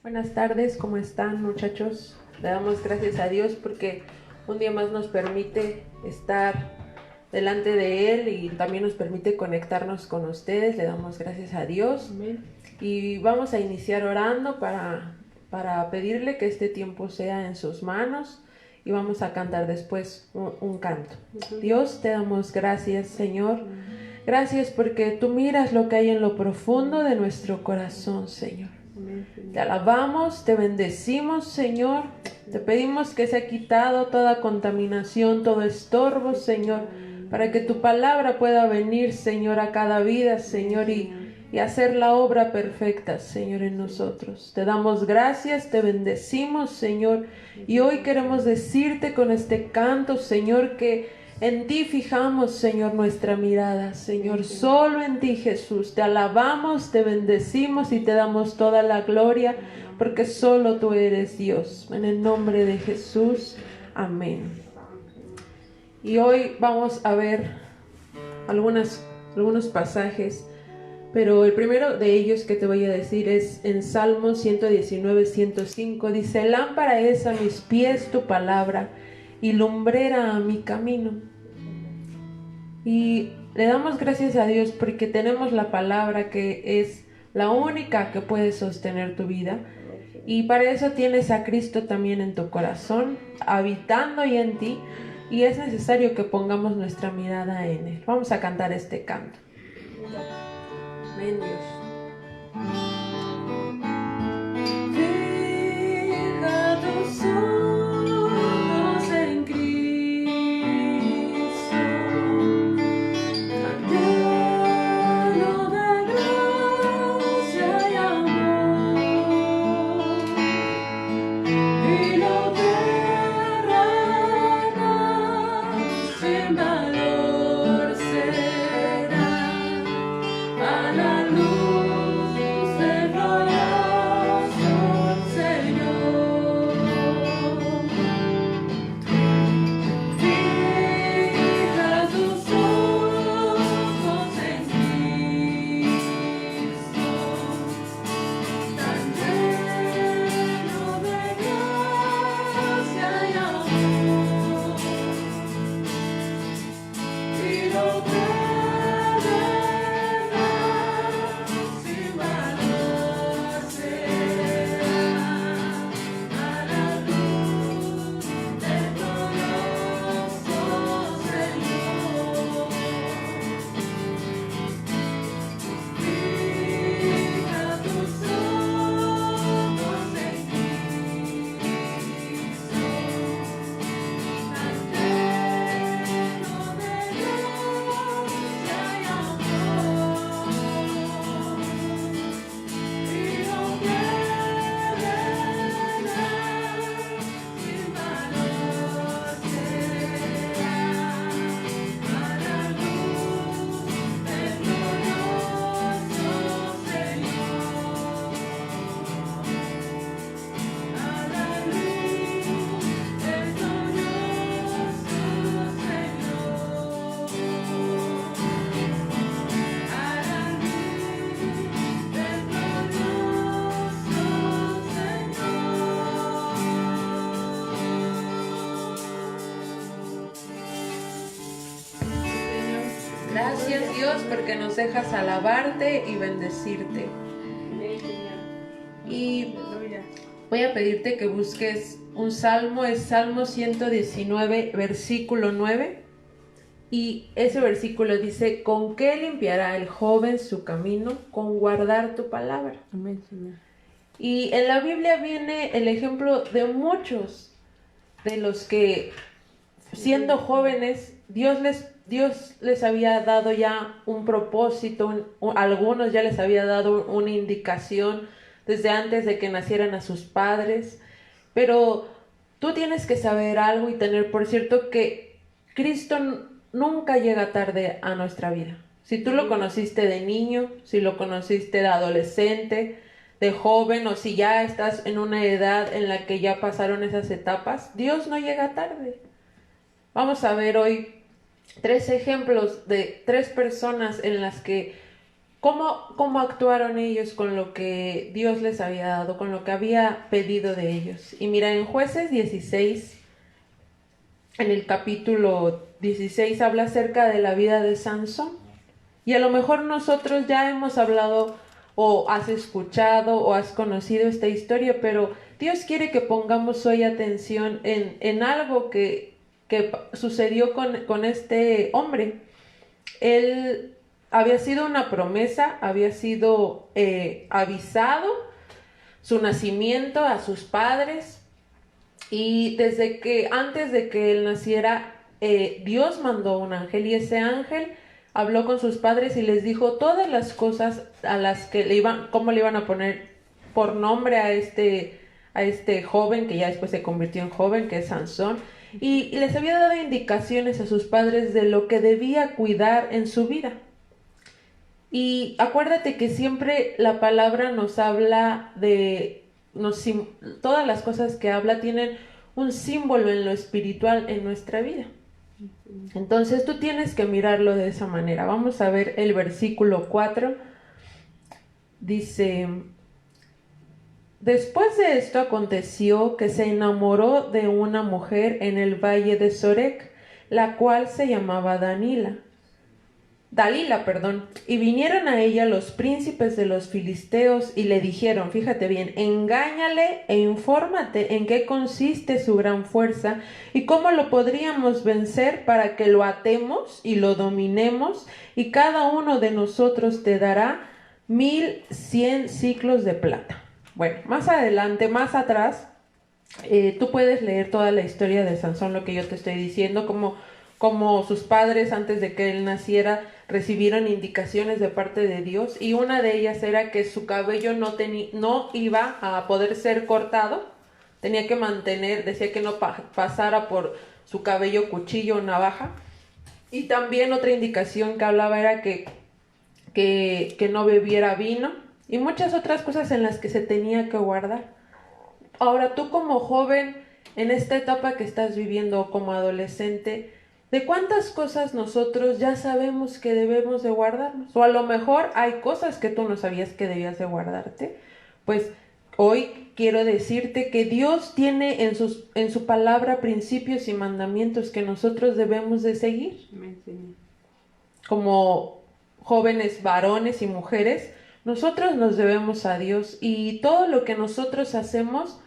Buenas tardes, ¿cómo están, muchachos? Le damos gracias a Dios porque un día más nos permite estar delante de Él y también nos permite conectarnos con ustedes. Le damos gracias a Dios. Amén. Y vamos a iniciar orando para pedirle que este tiempo sea en sus manos y vamos a cantar después un canto. Dios, te damos gracias, Señor. Gracias porque tú miras lo que hay en lo profundo de nuestro corazón, Señor. Te alabamos, te bendecimos, Señor. Te pedimos que sea quitado toda contaminación, todo estorbo, Señor, para que tu palabra pueda venir, Señor, a cada vida, Señor, y hacer la obra perfecta, Señor, en nosotros. Te damos gracias, te bendecimos, Señor, y hoy queremos decirte con este canto, Señor, que en ti fijamos, Señor, nuestra mirada, Señor, solo en ti, Jesús. Te alabamos, te bendecimos y te damos toda la gloria, porque solo tú eres Dios. En el nombre de Jesús, amén. Y hoy vamos a ver algunos pasajes, pero el primero de ellos que te voy a decir es en Salmo 119, 105. Dice: lámpara es a mis pies tu palabra y lumbrera a mi camino. Y le damos gracias a Dios porque tenemos la palabra que es la única que puede sostener tu vida. Y para eso tienes a Cristo también en tu corazón, habitando y en ti. Y es necesario que pongamos nuestra mirada en Él. Vamos a cantar este canto. Amén, Dios. Fija tus ojos en Cristo, lleno de gracia y amor, y no terrenal sin valor será a la luz del glorioso Señor. Fija tus ojos en Cristo, tan lleno de gracia y amor, y no sin valor será a la luz del glorioso Señor. Fija tus ojos en Cristo, tan lleno de gracia y amor, y no terrenal sin valor será a la luz del glorioso Señor. A la luz del glorioso Señor. A la luz del glorioso Señor. Gracias, Dios, porque nos dejas alabarte y bendecirte. Y voy a pedirte que busques un salmo, es Salmo 119, versículo 9. Y ese versículo dice: ¿con qué limpiará el joven su camino? Con guardar tu palabra. Amén, Señor. Y en la Biblia viene el ejemplo de muchos de los que, siendo jóvenes, Dios les había dado ya un propósito, algunos ya les había dado una indicación desde antes de que nacieran a sus padres. Pero tú tienes que saber algo y tener por cierto que Cristo nunca llega tarde a nuestra vida. Si tú lo conociste de niño, si lo conociste de adolescente, de joven, o si ya estás en una edad en la que ya pasaron esas etapas, Dios no llega tarde. Vamos a ver hoy 3 ejemplos de 3 personas en las que cómo actuaron ellos con lo que Dios les había dado, con lo que había pedido de ellos. Y mira, en Jueces 16, en el capítulo 16, habla acerca de la vida de Sansón. Y a lo mejor nosotros ya hemos hablado o has escuchado o has conocido esta historia, pero Dios quiere que pongamos hoy atención en algo que sucedió con este hombre. Él había sido una promesa, había sido avisado su nacimiento a sus padres, y antes de que él naciera, Dios mandó un ángel, y ese ángel habló con sus padres y les dijo todas las cosas a las que cómo le iban a poner por nombre a este joven, que ya después se convirtió en joven, que es Sansón, y les había dado indicaciones a sus padres de lo que debía cuidar en su vida. Y acuérdate que siempre la palabra nos habla todas las cosas que habla tienen un símbolo en lo espiritual en nuestra vida. Entonces tú tienes que mirarlo de esa manera. Vamos a ver el versículo 4. Dice: después de esto aconteció que se enamoró de una mujer en el valle de Sorek, la cual se llamaba Dalila, y vinieron a ella los príncipes de los filisteos y le dijeron, fíjate bien, engáñale e infórmate en qué consiste su gran fuerza y cómo lo podríamos vencer para que lo atemos y lo dominemos, y cada uno de nosotros te dará 1,100 siclos de plata. Bueno, más adelante, más atrás, tú puedes leer toda la historia de Sansón, lo que yo te estoy diciendo, como sus padres, antes de que él naciera, recibieron indicaciones de parte de Dios, y una de ellas era que su cabello no iba a poder ser cortado, tenía que decía que no pasara por su cabello cuchillo o navaja. Y también otra indicación que hablaba era que no bebiera vino, y muchas otras cosas en las que se tenía que guardar. Ahora, tú como joven, en esta etapa que estás viviendo, o como adolescente, ¿de cuántas cosas nosotros ya sabemos que debemos de guardarnos? O a lo mejor hay cosas que tú no sabías que debías de guardarte. Pues hoy quiero decirte que Dios tiene en su palabra principios y mandamientos que nosotros debemos de seguir. Como jóvenes varones y mujeres, nosotros nos debemos a Dios, y todo lo que nosotros hacemos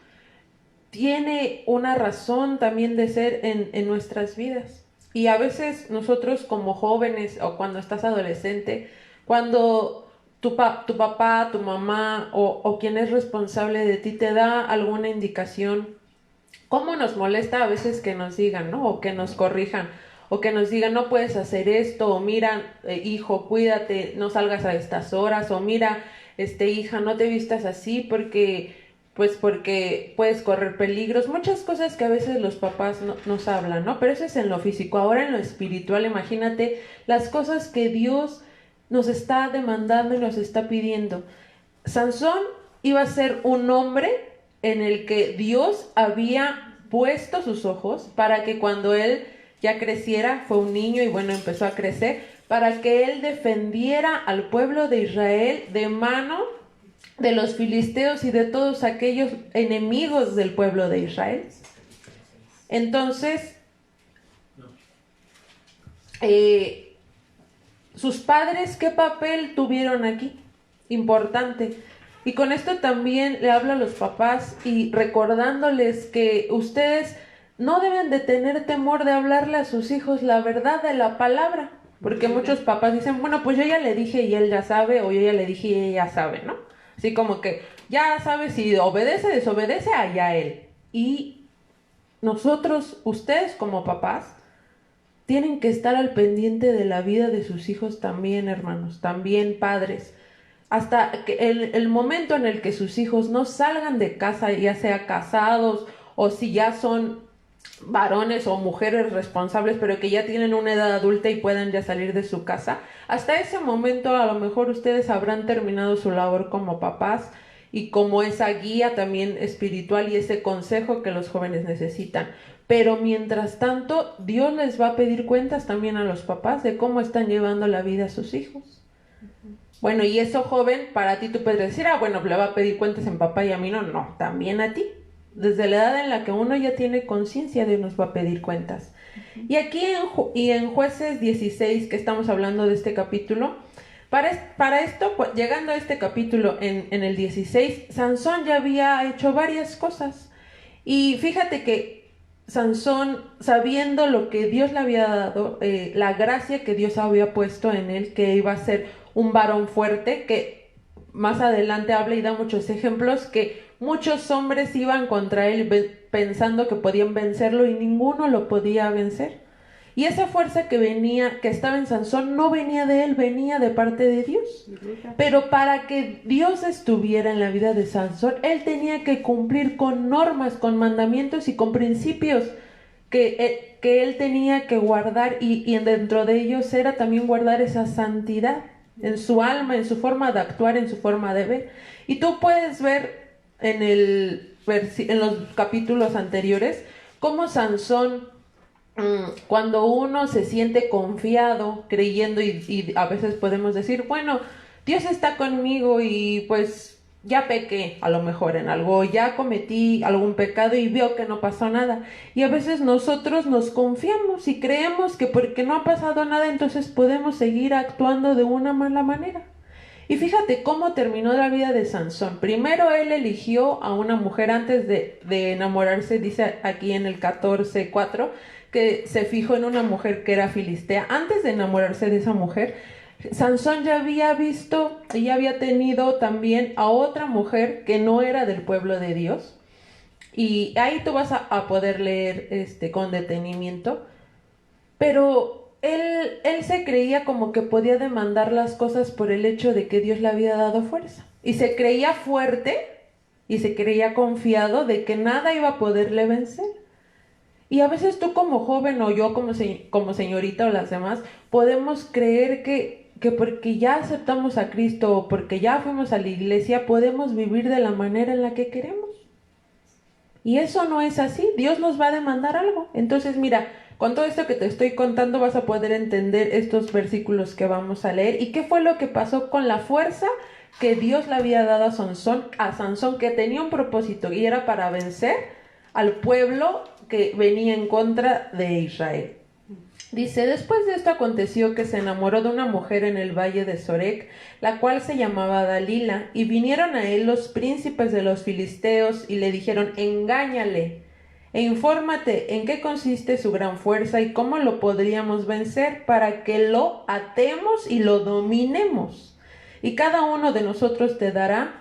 tiene una razón también de ser en nuestras vidas. Y a veces nosotros como jóvenes, o cuando estás adolescente, cuando tu papá, tu mamá o quien es responsable de ti te da alguna indicación, cómo nos molesta a veces que nos digan, ¿no? O que nos corrijan, o que nos digan, no puedes hacer esto, o mira, hijo, cuídate, no salgas a estas horas, o mira, hija, no te vistas así porque puedes correr peligros, muchas cosas que a veces los papás nos hablan, ¿no? Pero eso es en lo físico. Ahora en lo espiritual, imagínate las cosas que Dios nos está demandando y nos está pidiendo. Sansón iba a ser un hombre en el que Dios había puesto sus ojos para que cuando él ya creciera, fue un niño y bueno, empezó a crecer, para que él defendiera al pueblo de Israel de mano de los filisteos y de todos aquellos enemigos del pueblo de Israel. Entonces, sus padres, ¿qué papel tuvieron aquí? Importante. Y con esto también le hablo a los papás y recordándoles que ustedes no deben de tener temor de hablarle a sus hijos la verdad de la palabra, porque muchos papás dicen, bueno, pues yo ya le dije y él ya sabe, o yo ya le dije y ella sabe, ¿no? Así como que ya sabe, si obedece, desobedece, allá él. Y nosotros, ustedes como papás, tienen que estar al pendiente de la vida de sus hijos también, hermanos, también padres. Hasta que el momento en el que sus hijos no salgan de casa, ya sea casados o si ya son varones o mujeres responsables, pero que ya tienen una edad adulta y puedan ya salir de su casa, hasta ese momento a lo mejor ustedes habrán terminado su labor como papás y como esa guía también espiritual y ese consejo que los jóvenes necesitan. Pero mientras tanto, Dios les va a pedir cuentas también a los papás de cómo están llevando la vida a sus hijos. Bueno, y eso, joven, para ti tú puedes decir, bueno, le va a pedir cuentas en papá y a mí no. No, también a ti. Desde la edad en la que uno ya tiene conciencia, Dios nos va a pedir cuentas. Y aquí en Jueces 16, que estamos hablando de este capítulo, para esto, llegando a este capítulo en el 16, Sansón ya había hecho varias cosas. Y fíjate que Sansón, sabiendo lo que Dios le había dado, la gracia que Dios había puesto en él, que iba a ser un varón fuerte, que más adelante habla y da muchos ejemplos, que muchos hombres iban contra él pensando que podían vencerlo y ninguno lo podía vencer. Y esa fuerza que estaba en Sansón, no venía de él, venía de parte de Dios. Pero para que Dios estuviera en la vida de Sansón, él tenía que cumplir con normas, con mandamientos y con principios que él tenía que guardar, y dentro de ellos era también guardar esa santidad en su alma, en su forma de actuar, en su forma de ver. Y tú puedes ver en los capítulos anteriores cómo Sansón, cuando uno se siente confiado, creyendo, y a veces podemos decir, bueno, Dios está conmigo y pues ya pequé a lo mejor en algo, ya cometí algún pecado y veo que no pasó nada. Y a veces nosotros nos confiamos y creemos que porque no ha pasado nada, entonces podemos seguir actuando de una mala manera. Y fíjate cómo terminó la vida de Sansón. Primero él eligió a una mujer antes de enamorarse, dice aquí en el 14:4, que se fijó en una mujer que era filistea. Antes de enamorarse de esa mujer, Sansón ya había visto y ya había tenido también a otra mujer que no era del pueblo de Dios. Y ahí tú vas a poder leer con detenimiento. Pero él se creía como que podía demandar las cosas por el hecho de que Dios le había dado fuerza. Y se creía fuerte y se creía confiado de que nada iba a poderle vencer. Y a veces tú como joven o yo como señorita o las demás, podemos creer que porque ya aceptamos a Cristo o porque ya fuimos a la iglesia, podemos vivir de la manera en la que queremos. Y eso no es así. Dios nos va a demandar algo. Entonces, mira, con todo esto que te estoy contando vas a poder entender estos versículos que vamos a leer y qué fue lo que pasó con la fuerza que Dios le había dado a Sansón, que tenía un propósito y era para vencer al pueblo que venía en contra de Israel. Dice, después de esto aconteció que se enamoró de una mujer en el valle de Sorek, la cual se llamaba Dalila, y vinieron a él los príncipes de los filisteos y le dijeron, engáñale e infórmate en qué consiste su gran fuerza y cómo lo podríamos vencer para que lo atemos y lo dominemos. Y cada uno de nosotros te dará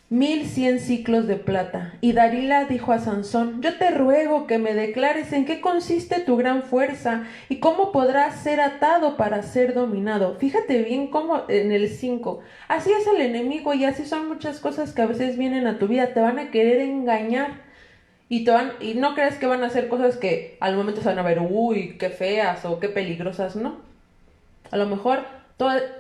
1,100 siclos de plata. Y Dalila dijo a Sansón, yo te ruego que me declares en qué consiste tu gran fuerza y cómo podrás ser atado para ser dominado. Fíjate bien cómo en el 5, así es el enemigo y así son muchas cosas que a veces vienen a tu vida, te van a querer engañar y no crees que van a hacer cosas que al momento se van a ver, uy, qué feas o qué peligrosas, no. A lo mejor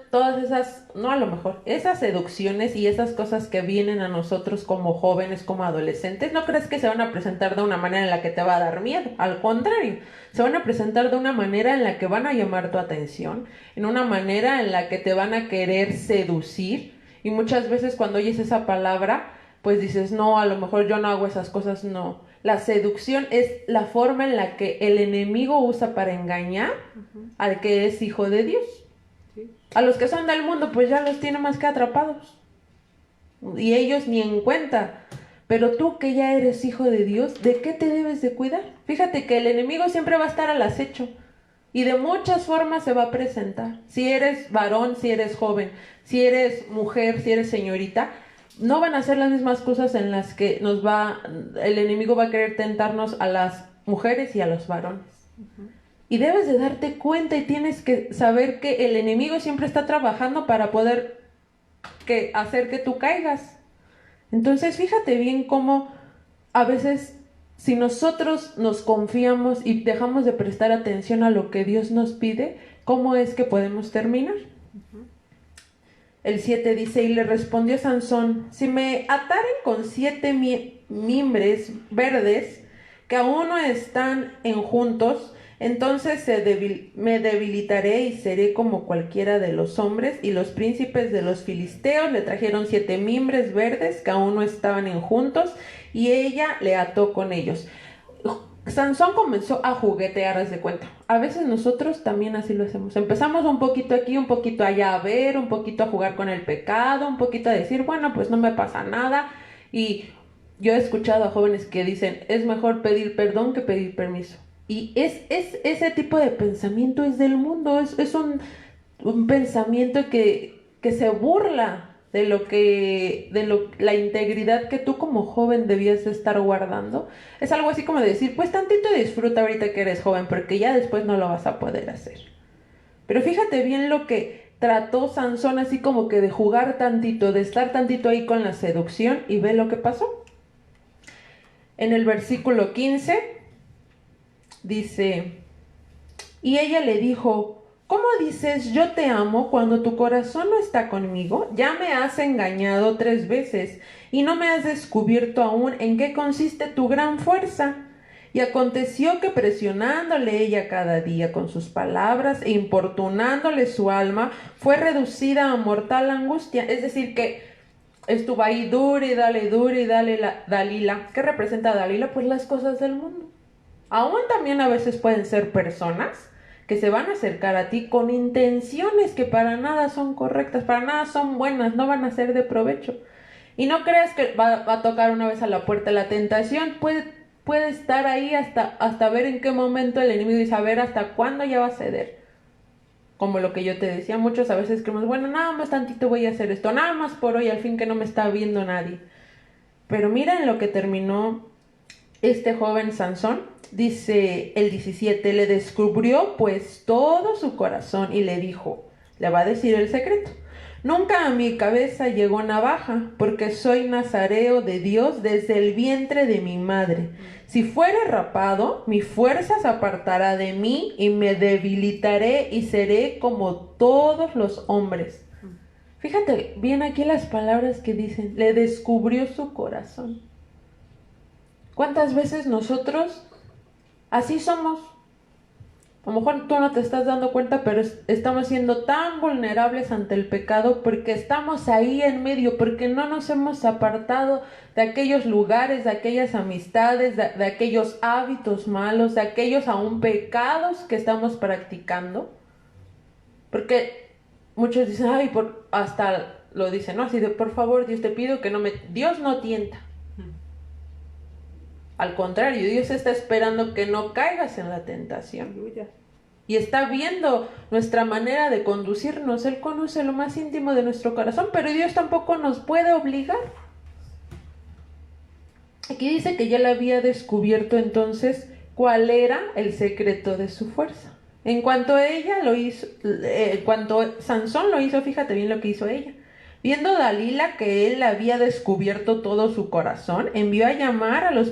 todas esas, no a lo mejor, esas seducciones y esas cosas que vienen a nosotros como jóvenes, como adolescentes, no crees que se van a presentar de una manera en la que te va a dar miedo. Al contrario, se van a presentar de una manera en la que van a llamar tu atención, en una manera en la que te van a querer seducir. Y muchas veces cuando oyes esa palabra, pues dices, no, a lo mejor yo no hago esas cosas, no. La seducción es la forma en la que el enemigo usa para engañar al que es hijo de Dios. A los que son del mundo, pues ya los tiene más que atrapados. Y ellos ni en cuenta. Pero tú que ya eres hijo de Dios, ¿de qué te debes de cuidar? Fíjate que el enemigo siempre va a estar al acecho. Y de muchas formas se va a presentar. Si eres varón, si eres joven, si eres mujer, si eres señorita, no van a ser las mismas cosas en las que el enemigo va a querer tentarnos a las mujeres y a los varones. Y debes de darte cuenta y tienes que saber que el enemigo siempre está trabajando para poder hacer que tú caigas. Entonces fíjate bien cómo a veces si nosotros nos confiamos y dejamos de prestar atención a lo que Dios nos pide, ¿cómo es que podemos terminar? El 7 dice, y le respondió Sansón, si me ataren con 7 mimbres verdes que aún no están enjuntos, Entonces me debilitaré y seré como cualquiera de los hombres. Y los príncipes de los filisteos le trajeron 7 mimbres verdes que aún no estaban enjuntos, y ella le ató con ellos. Sansón comenzó a juguetear, haz de cuenta. A veces nosotros también así lo hacemos. Empezamos un poquito aquí, un poquito allá a ver, un poquito a jugar con el pecado, un poquito a decir, bueno, pues no me pasa nada. Y yo he escuchado a jóvenes que dicen, es mejor pedir perdón que pedir permiso. Y ese tipo de pensamiento es del mundo, es un pensamiento que se burla de la integridad que tú como joven debías de estar guardando. Es algo así como de decir, pues tantito disfruta ahorita que eres joven, porque ya después no lo vas a poder hacer. Pero fíjate bien lo que trató Sansón, así como que de jugar tantito, de estar tantito ahí con la seducción, y ve lo que pasó. En el versículo 15 dice, y ella le dijo, ¿cómo dices yo te amo cuando tu corazón no está conmigo? Ya me has engañado 3 veces y no me has descubierto aún en qué consiste tu gran fuerza. Y aconteció que presionándole ella cada día con sus palabras e importunándole su alma, fue reducida a mortal angustia. Es decir, que estuvo ahí dura y dale Dalila. ¿Qué representa Dalila? Pues las cosas del mundo. Aún también a veces pueden ser personas que se van a acercar a ti con intenciones que para nada son correctas, para nada son buenas, no van a ser de provecho. Y no creas que va a tocar una vez a la puerta la tentación. Puede estar ahí hasta ver en qué momento el enemigo dice, a ver hasta cuándo ya va a ceder. Como lo que yo te decía, muchos a veces creemos, bueno, nada más tantito voy a hacer esto, nada más por hoy, al fin que no me está viendo nadie. Pero mira en lo que terminó este joven Sansón. Dice el 17, le descubrió pues todo su corazón y le dijo, le va a decir el secreto, nunca a mi cabeza llegó navaja, porque soy nazareo de Dios desde el vientre de mi madre. Si fuere rapado, mi fuerza se apartará de mí y me debilitaré y seré como todos los hombres. Fíjate bien aquí las palabras que dicen, le descubrió su corazón. ¿Cuántas veces nosotros así somos? A lo mejor tú no te estás dando cuenta, pero estamos siendo tan vulnerables ante el pecado porque estamos ahí en medio, porque no nos hemos apartado de aquellos lugares, de aquellas amistades, de aquellos hábitos malos, de aquellos aún pecados que estamos practicando. Porque muchos dicen, ay, hasta lo dicen, ¿no? Así de, por favor, Dios, te pido que Dios no tienta. Al contrario, Dios está esperando que no caigas en la tentación. Y está viendo nuestra manera de conducirnos. Él conoce lo más íntimo de nuestro corazón, pero Dios tampoco nos puede obligar. Aquí dice que ya le había descubierto entonces cuál era el secreto de su fuerza. En cuanto ella lo hizo, cuando Sansón lo hizo, fíjate bien lo que hizo ella. Viendo Dalila que él había descubierto todo su corazón, envió a llamar a los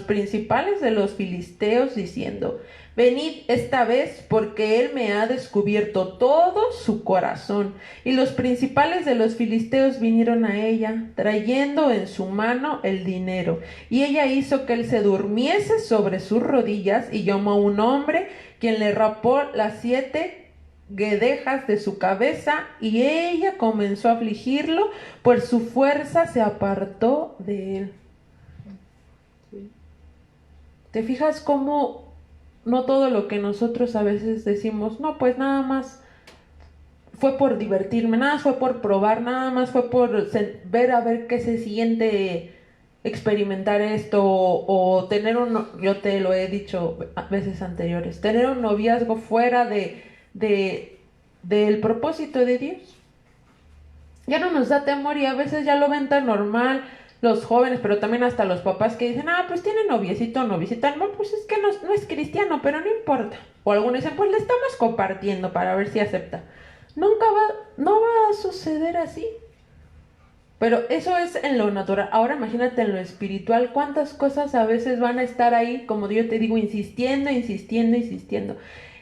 principales de los filisteos diciendo, venid esta vez porque él me ha descubierto todo su corazón. Y los principales de los filisteos vinieron a ella, trayendo en su mano el dinero. Y ella hizo que él se durmiese sobre sus rodillas y llamó a un hombre, quien le rapó las 7 guedejas de su cabeza, y ella comenzó a afligirlo, pues su fuerza se apartó de él. ¿Te fijas cómo no todo lo que nosotros a veces decimos, no, pues nada más fue por divertirme, nada más fue por probar, nada más fue por ver a ver qué se siente experimentar esto, o tener yo te lo he dicho veces anteriores, tener un noviazgo fuera del propósito de Dios? Ya no nos da temor, y a veces ya lo ven tan normal los jóvenes, pero también hasta los papás, que dicen, pues tiene noviecito o noviecita, no, pues es que no es cristiano, pero no importa. O algunos dicen, pues le estamos compartiendo para ver si acepta. No va a suceder así. Pero eso es en lo natural. Ahora imagínate en lo espiritual, cuántas cosas a veces van a estar ahí, como yo te digo, insistiendo.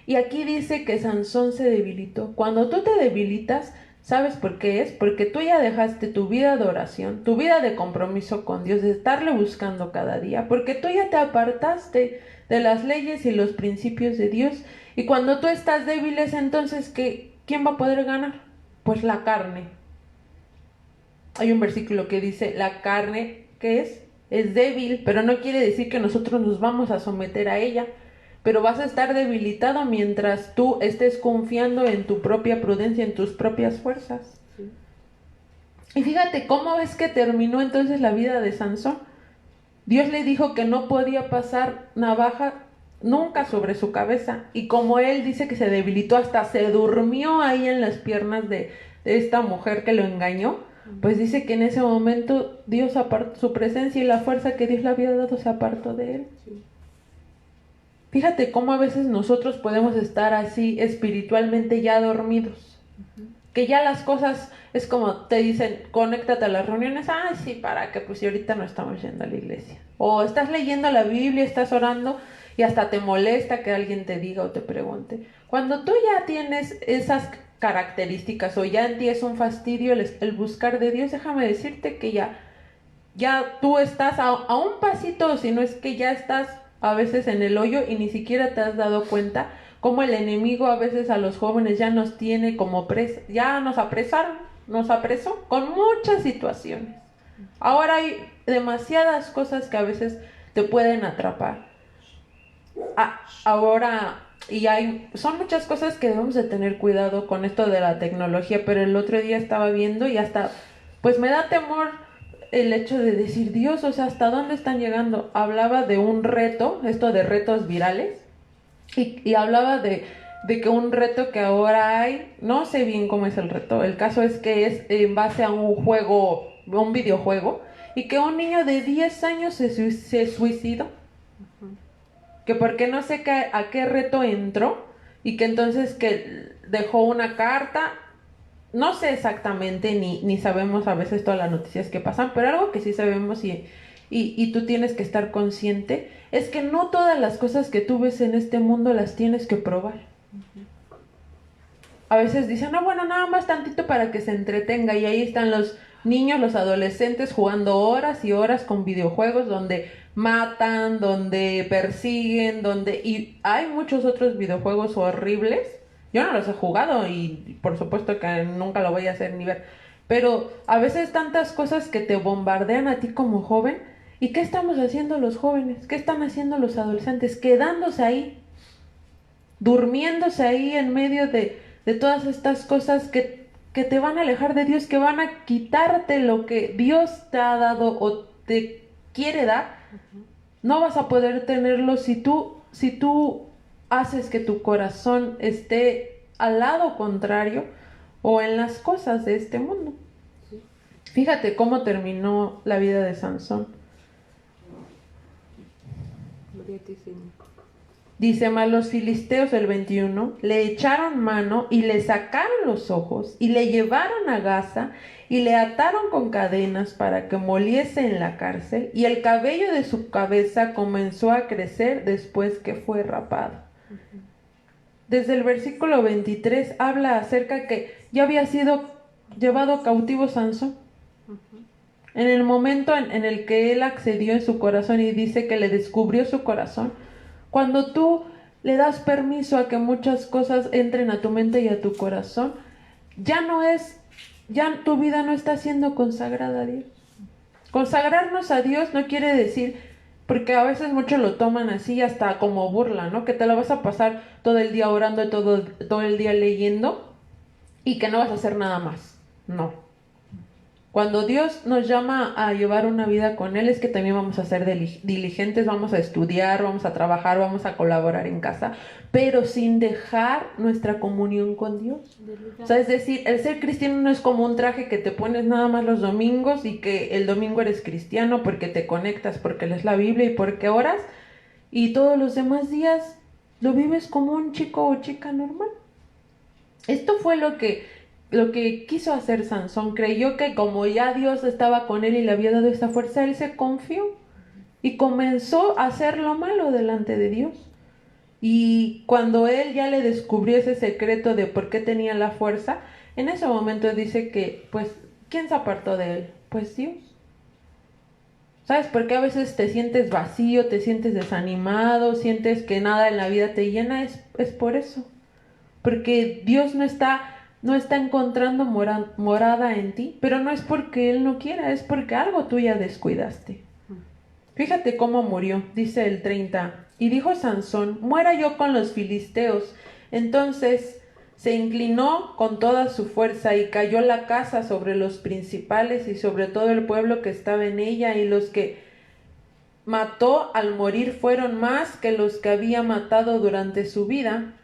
Y aquí dice que Sansón se debilitó. Cuando tú te debilitas, ¿Sabes por qué es? Porque tú ya dejaste tu vida de oración, tu vida de compromiso con Dios, de estarle buscando cada día, porque tú ya te apartaste de las leyes y los principios de Dios. Y cuando tú estás débil, entonces ¿quién va a poder ganar? Pues la carne. Hay un versículo que dice, la carne, ¿qué es? Es débil, pero no quiere decir que nosotros nos vamos a someter a ella. Pero vas a estar debilitado mientras tú estés confiando en tu propia prudencia, en tus propias fuerzas. Sí. Y fíjate cómo es que terminó entonces la vida de Sansón. Dios le dijo que no podía pasar navaja nunca sobre su cabeza. Y como él dice que se debilitó, hasta se durmió ahí en las piernas de esta mujer que lo engañó, pues dice que en ese momento Dios apartó su presencia y la fuerza que Dios le había dado se apartó de él. Sí. Fíjate cómo a veces nosotros podemos estar así espiritualmente ya dormidos. Que ya las cosas, es como te dicen, conéctate a las reuniones. Ay, sí, ¿para qué? Pues si ahorita no estamos yendo a la iglesia. O estás leyendo la Biblia, estás orando y hasta te molesta que alguien te diga o te pregunte. Cuando tú ya tienes esas características o ya en ti es un fastidio el buscar de Dios, déjame decirte que ya tú estás a un pasito, si no es que ya estás a veces en el hoyo y ni siquiera te has dado cuenta cómo el enemigo a veces a los jóvenes ya nos tiene como ya nos apresó con muchas situaciones. Ahora hay demasiadas cosas que a veces te pueden atrapar. Son muchas cosas que debemos de tener cuidado con esto de la tecnología, pero el otro día estaba viendo y hasta, pues me da temor el hecho de decir, Dios, o sea, ¿hasta dónde están llegando? Hablaba de un reto, esto de retos virales, y hablaba de que un reto que ahora hay, no sé bien cómo es el reto, el caso es que es en base a un juego, un videojuego, y que un niño de 10 años se suicidó, que porque no sé a qué reto entró, y que entonces que dejó una carta. No sé exactamente, ni sabemos a veces todas las noticias que pasan, pero algo que sí sabemos y tú tienes que estar consciente es que no todas las cosas que tú ves en este mundo las tienes que probar. A veces dicen, no, bueno, nada más tantito para que se entretenga, y ahí están los niños, los adolescentes jugando horas y horas con videojuegos donde matan, donde persiguen, y hay muchos otros videojuegos horribles. Yo no los he jugado y por supuesto que nunca lo voy a hacer ni ver. Pero a veces tantas cosas que te bombardean a ti como joven. ¿Y qué estamos haciendo los jóvenes? ¿Qué están haciendo los adolescentes? Quedándose ahí, durmiéndose ahí en medio de todas estas cosas que te van a alejar de Dios, que van a quitarte lo que Dios te ha dado o te quiere dar. No vas a poder tenerlo si tú haces que tu corazón esté al lado contrario o en las cosas de este mundo. Sí. Fíjate cómo terminó la vida de Sansón. Dice, mas los filisteos, el 21, le echaron mano y le sacaron los ojos y le llevaron a Gaza y le ataron con cadenas para que moliese en la cárcel, y el cabello de su cabeza comenzó a crecer después que fue rapado. Desde el versículo 23 habla acerca que ya había sido llevado cautivo Sansón. En el momento en el que él accedió en su corazón y dice que le descubrió su corazón, cuando tú le das permiso a que muchas cosas entren a tu mente y a tu corazón, ya tu vida no está siendo consagrada a Dios. Consagrarnos a Dios no quiere decir, porque a veces muchos lo toman así hasta como burla, ¿no? Que te lo vas a pasar todo el día orando y todo el día leyendo y que no vas a hacer nada más. No. Cuando Dios nos llama a llevar una vida con Él, es que también vamos a ser diligentes, vamos a estudiar, vamos a trabajar, vamos a colaborar en casa, pero sin dejar nuestra comunión con Dios. O sea, es decir, el ser cristiano no es como un traje que te pones nada más los domingos y que el domingo eres cristiano porque te conectas, porque lees la Biblia y porque oras, y todos los demás días lo vives como un chico o chica normal. Esto fue lo que quiso hacer Sansón. Creyó que como ya Dios estaba con él y le había dado esta fuerza, él se confió y comenzó a hacer lo malo delante de Dios. Y cuando él ya le descubrió ese secreto de por qué tenía la fuerza, En ese momento dice que, pues, ¿quién se apartó de él? Pues Dios. ¿Sabes por qué a veces te sientes vacío, te sientes desanimado, sientes que nada en la vida te llena? Es por eso. Porque Dios no está encontrando morada en ti, pero no es porque Él no quiera, es porque algo tú ya descuidaste. Fíjate cómo murió, dice el 30. Y dijo Sansón, muera yo con los filisteos. Entonces se inclinó con toda su fuerza y cayó la casa sobre los principales y sobre todo el pueblo que estaba en ella, y los que mató al morir fueron más que los que había matado durante su vida.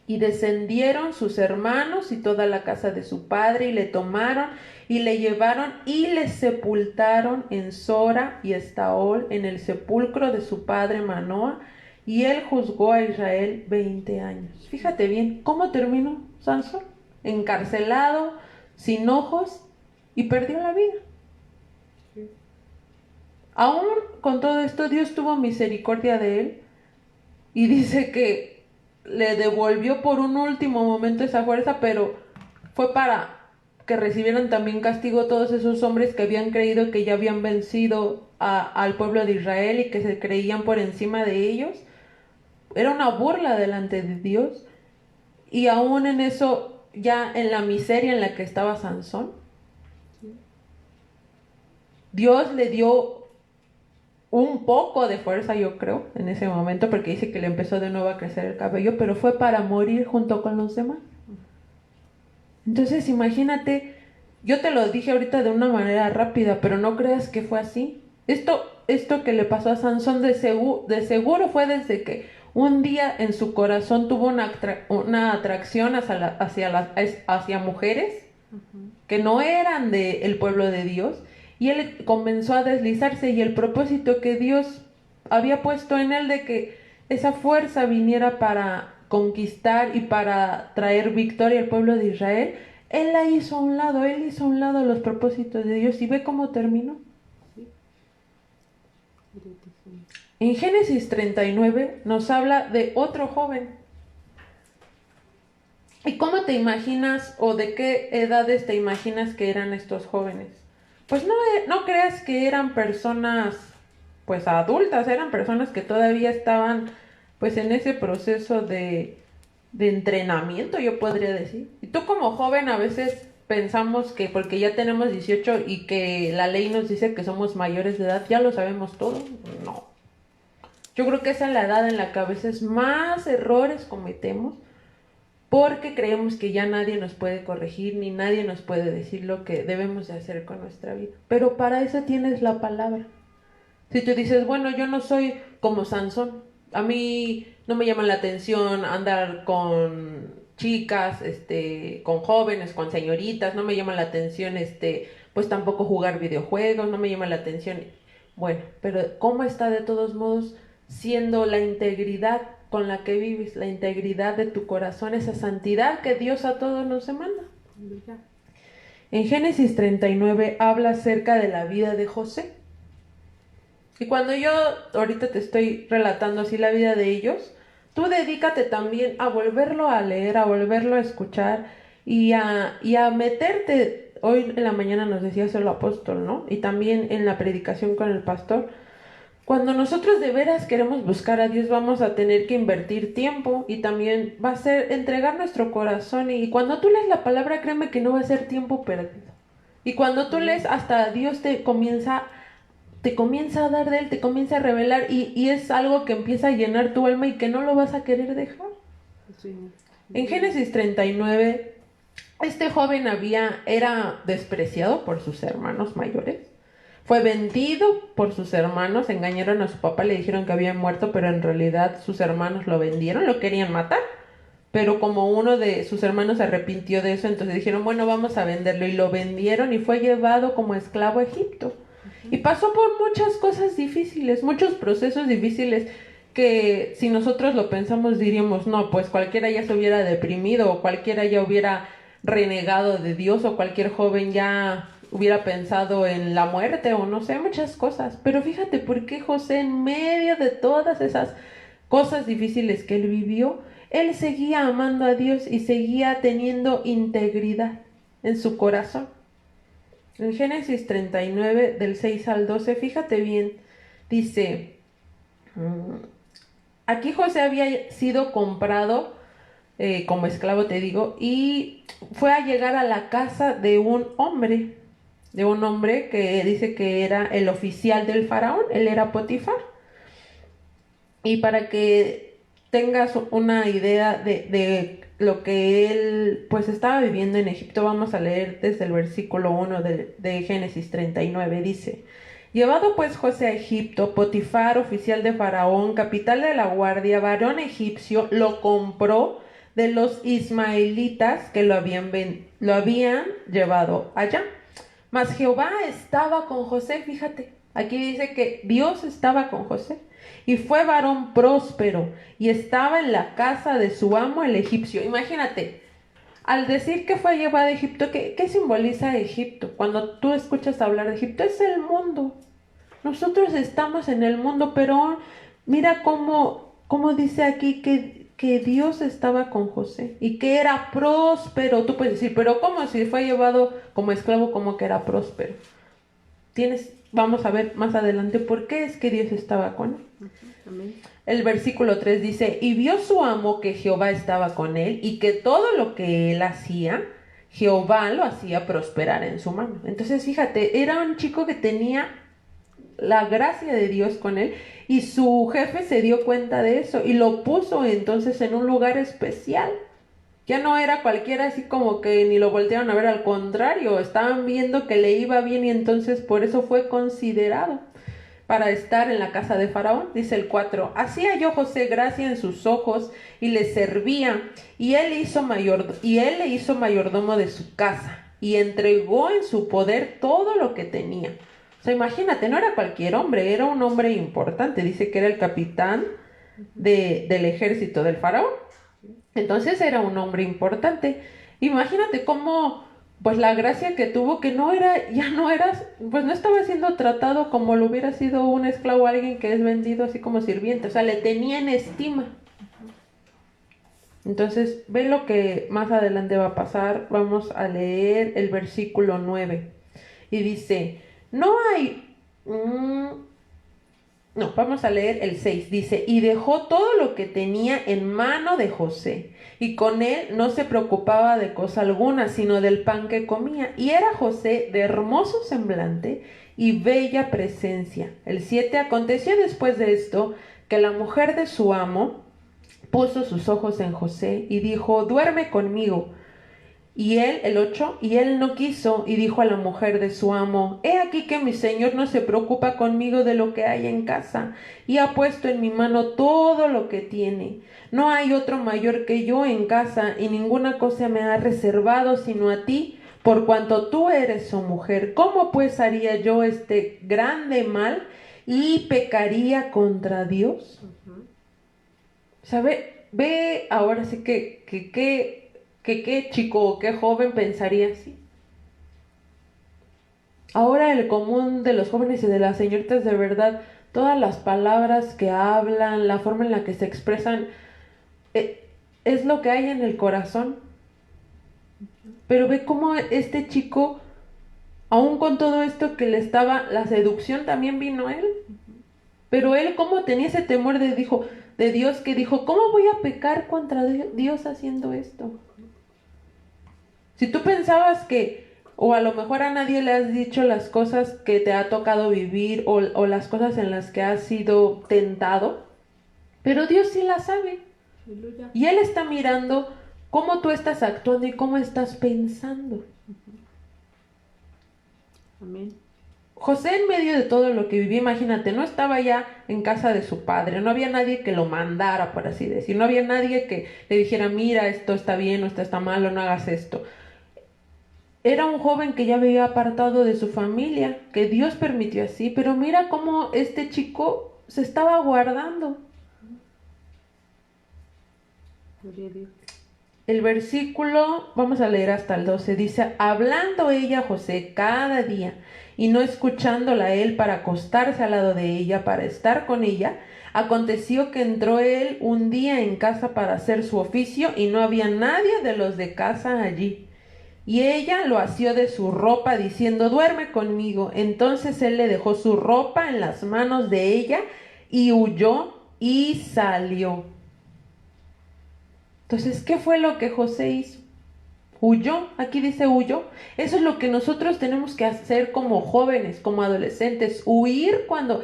Y descendieron sus hermanos y toda la casa de su padre, y le tomaron y le llevaron y le sepultaron en Sora y Estaol, en el sepulcro de su padre Manoa, y él juzgó a Israel 20 años. Fíjate bien, ¿cómo terminó Sansón? Encarcelado, sin ojos, y perdió la vida. Aún con todo esto, Dios tuvo misericordia de él, y dice que le devolvió por un último momento esa fuerza, pero fue para que recibieran también castigo todos esos hombres que habían creído que ya habían vencido al pueblo de Israel y que se creían por encima de ellos. Era una burla delante de Dios. Y aún en eso, ya en la miseria en la que estaba Sansón, Dios le dio un poco de fuerza, yo creo, en ese momento, porque dice que le empezó de nuevo a crecer el cabello, pero fue para morir junto con los demás. Entonces imagínate, yo te lo dije ahorita de una manera rápida, pero no creas que fue así. Esto que le pasó a Sansón de seguro fue desde que un día en su corazón tuvo una atracción hacia mujeres que no eran del pueblo de Dios, y él comenzó a deslizarse, y el propósito que Dios había puesto en él de que esa fuerza viniera para conquistar y para traer victoria al pueblo de Israel, él hizo a un lado los propósitos de Dios, y ve cómo terminó. En Génesis 39 nos habla de otro joven. ¿Y cómo te imaginas, o de qué edades te imaginas que eran estos jóvenes? Pues no creas que eran personas pues adultas, eran personas que todavía estaban pues en ese proceso de entrenamiento, yo podría decir. Y tú como joven a veces pensamos que porque ya tenemos 18 y que la ley nos dice que somos mayores de edad, ya lo sabemos todo. No. Yo creo que esa es la edad en la que a veces más errores cometemos, porque creemos que ya nadie nos puede corregir, ni nadie nos puede decir lo que debemos de hacer con nuestra vida. Pero para eso tienes la palabra. Si tú dices, bueno, yo no soy como Sansón, a mí no me llama la atención andar con chicas, con jóvenes, con señoritas, no me llama la atención, pues tampoco jugar videojuegos, no me llama la atención. Bueno, pero ¿cómo está de todos modos siendo la integridad con la que vives, la integridad de tu corazón, esa santidad que Dios a todos nos demanda? En Génesis 39 habla acerca de la vida de José. Y cuando yo ahorita te estoy relatando así la vida de ellos, tú dedícate también a volverlo a leer, a volverlo a escuchar y a meterte. Hoy en la mañana nos decía eso el apóstol, ¿no? Y también en la predicación con el pastor. Cuando nosotros de veras queremos buscar a Dios, vamos a tener que invertir tiempo, y también va a ser entregar nuestro corazón. Y cuando tú lees la palabra, créeme que no va a ser tiempo perdido. Y cuando tú lees, hasta Dios te comienza a dar de Él, te comienza a revelar, y es algo que empieza a llenar tu alma y que no lo vas a querer dejar. Sí. En Génesis 39, este joven era despreciado por sus hermanos mayores. Fue vendido por sus hermanos, engañaron a su papá, le dijeron que había muerto, pero en realidad sus hermanos lo vendieron, lo querían matar. Pero como uno de sus hermanos se arrepintió de eso, entonces dijeron, bueno, vamos a venderlo, y lo vendieron y fue llevado como esclavo a Egipto. Y pasó por muchas cosas difíciles, muchos procesos difíciles, que si nosotros lo pensamos diríamos, no, pues cualquiera ya se hubiera deprimido, o cualquiera ya hubiera renegado de Dios, o cualquier joven ya hubiera pensado en la muerte, o no sé, muchas cosas. Pero fíjate por qué José, en medio de todas esas cosas difíciles que él vivió, él seguía amando a Dios y seguía teniendo integridad en su corazón. En Génesis 39, del 6 al 12, fíjate bien, dice, aquí José había sido comprado como esclavo, te digo, y fue a llegar a la casa de un hombre que dice que era el oficial del faraón, él era Potifar. Y para que tengas una idea de lo que él pues estaba viviendo en Egipto, vamos a leer desde el versículo 1 de Génesis 39, dice: Llevado pues José a Egipto, Potifar, oficial de Faraón, capitán de la guardia, varón egipcio, lo compró de los ismaelitas que lo habían llevado allá. Mas Jehová estaba con José, fíjate, aquí dice que Dios estaba con José. Y fue varón próspero, y estaba en la casa de su amo el egipcio. Imagínate, al decir que fue llevado a Egipto, ¿qué simboliza Egipto? Cuando tú escuchas hablar de Egipto, es el mundo. Nosotros estamos en el mundo, pero mira cómo dice aquí que Dios estaba con José y que era próspero. Tú puedes decir, pero ¿cómo si fue llevado como esclavo, como que era próspero? Vamos a ver más adelante por qué es que Dios estaba con él. Amén. El versículo 3 dice: Y vio su amo que Jehová estaba con él y que todo lo que él hacía, Jehová lo hacía prosperar en su mano. Entonces fíjate, era un chico que tenía la gracia de Dios con él, y su jefe se dio cuenta de eso y lo puso entonces en un lugar especial. Ya no era cualquiera, así como que ni lo voltearon a ver, al contrario, estaban viendo que le iba bien y entonces por eso fue considerado para estar en la casa de Faraón. Dice el 4: Así halló José gracia en sus ojos y le servía, y él le hizo mayordomo de su casa y entregó en su poder todo lo que tenía. O sea, imagínate, no era cualquier hombre, era un hombre importante. Dice que era el capitán del ejército del Faraón. Entonces era un hombre importante. Imagínate cómo, pues la gracia que tuvo, que pues no estaba siendo tratado como lo hubiera sido un esclavo, alguien que es vendido así como sirviente. O sea, le tenía en estima. Entonces, ve lo que más adelante va a pasar. Vamos a leer el versículo 9. Y dice, vamos a leer el 6. Dice: Y dejó todo lo que tenía en mano de José, y con él no se preocupaba de cosa alguna, sino del pan que comía. Y era José de hermoso semblante y bella presencia. El 7. Aconteció después de esto, que la mujer de su amo puso sus ojos en José, y dijo: Duerme conmigo. Y él, el 8, y él no quiso, y dijo a la mujer de su amo: He aquí que mi señor no se preocupa conmigo de lo que hay en casa, y ha puesto en mi mano todo lo que tiene. No hay otro mayor que yo en casa, y ninguna cosa me ha reservado sino a ti, por cuanto tú eres su mujer. ¿Cómo pues haría yo este grande mal y pecaría contra Dios? ¿Sabe? Ve ahora sí que qué chico o qué joven pensaría así. Ahora el común de los jóvenes y de las señoritas, de verdad, todas las palabras que hablan, la forma en la que se expresan, es lo que hay en el corazón. Pero ve cómo este chico, aún con todo esto que le estaba, la seducción también vino a él. Pero él, como tenía ese temor de Dios, que dijo: ¿cómo voy a pecar contra Dios haciendo esto? Si tú pensabas o a lo mejor a nadie le has dicho las cosas que te ha tocado vivir, o las cosas en las que has sido tentado, pero Dios sí las sabe. Aleluya. Y Él está mirando cómo tú estás actuando y cómo estás pensando. Amén. José, en medio de todo lo que vivía, imagínate, no estaba ya en casa de su padre, no había nadie que lo mandara, por así decir, no había nadie que le dijera: mira, esto está bien o esto está mal, o no hagas esto. Era un joven que ya vivía apartado de su familia, que Dios permitió así, pero mira cómo este chico se estaba guardando. El versículo, vamos a leer hasta el 12, dice: hablando ella a José cada día y no escuchándola él para acostarse al lado de ella, para estar con ella, aconteció que entró él un día en casa para hacer su oficio y no había nadie de los de casa allí. Y ella lo asió de su ropa diciendo, duerme conmigo. Entonces él le dejó su ropa en las manos de ella y huyó y salió. Entonces, ¿qué fue lo que José hizo? Huyó, aquí dice huyó. Eso es lo que nosotros tenemos que hacer como jóvenes, como adolescentes, huir cuando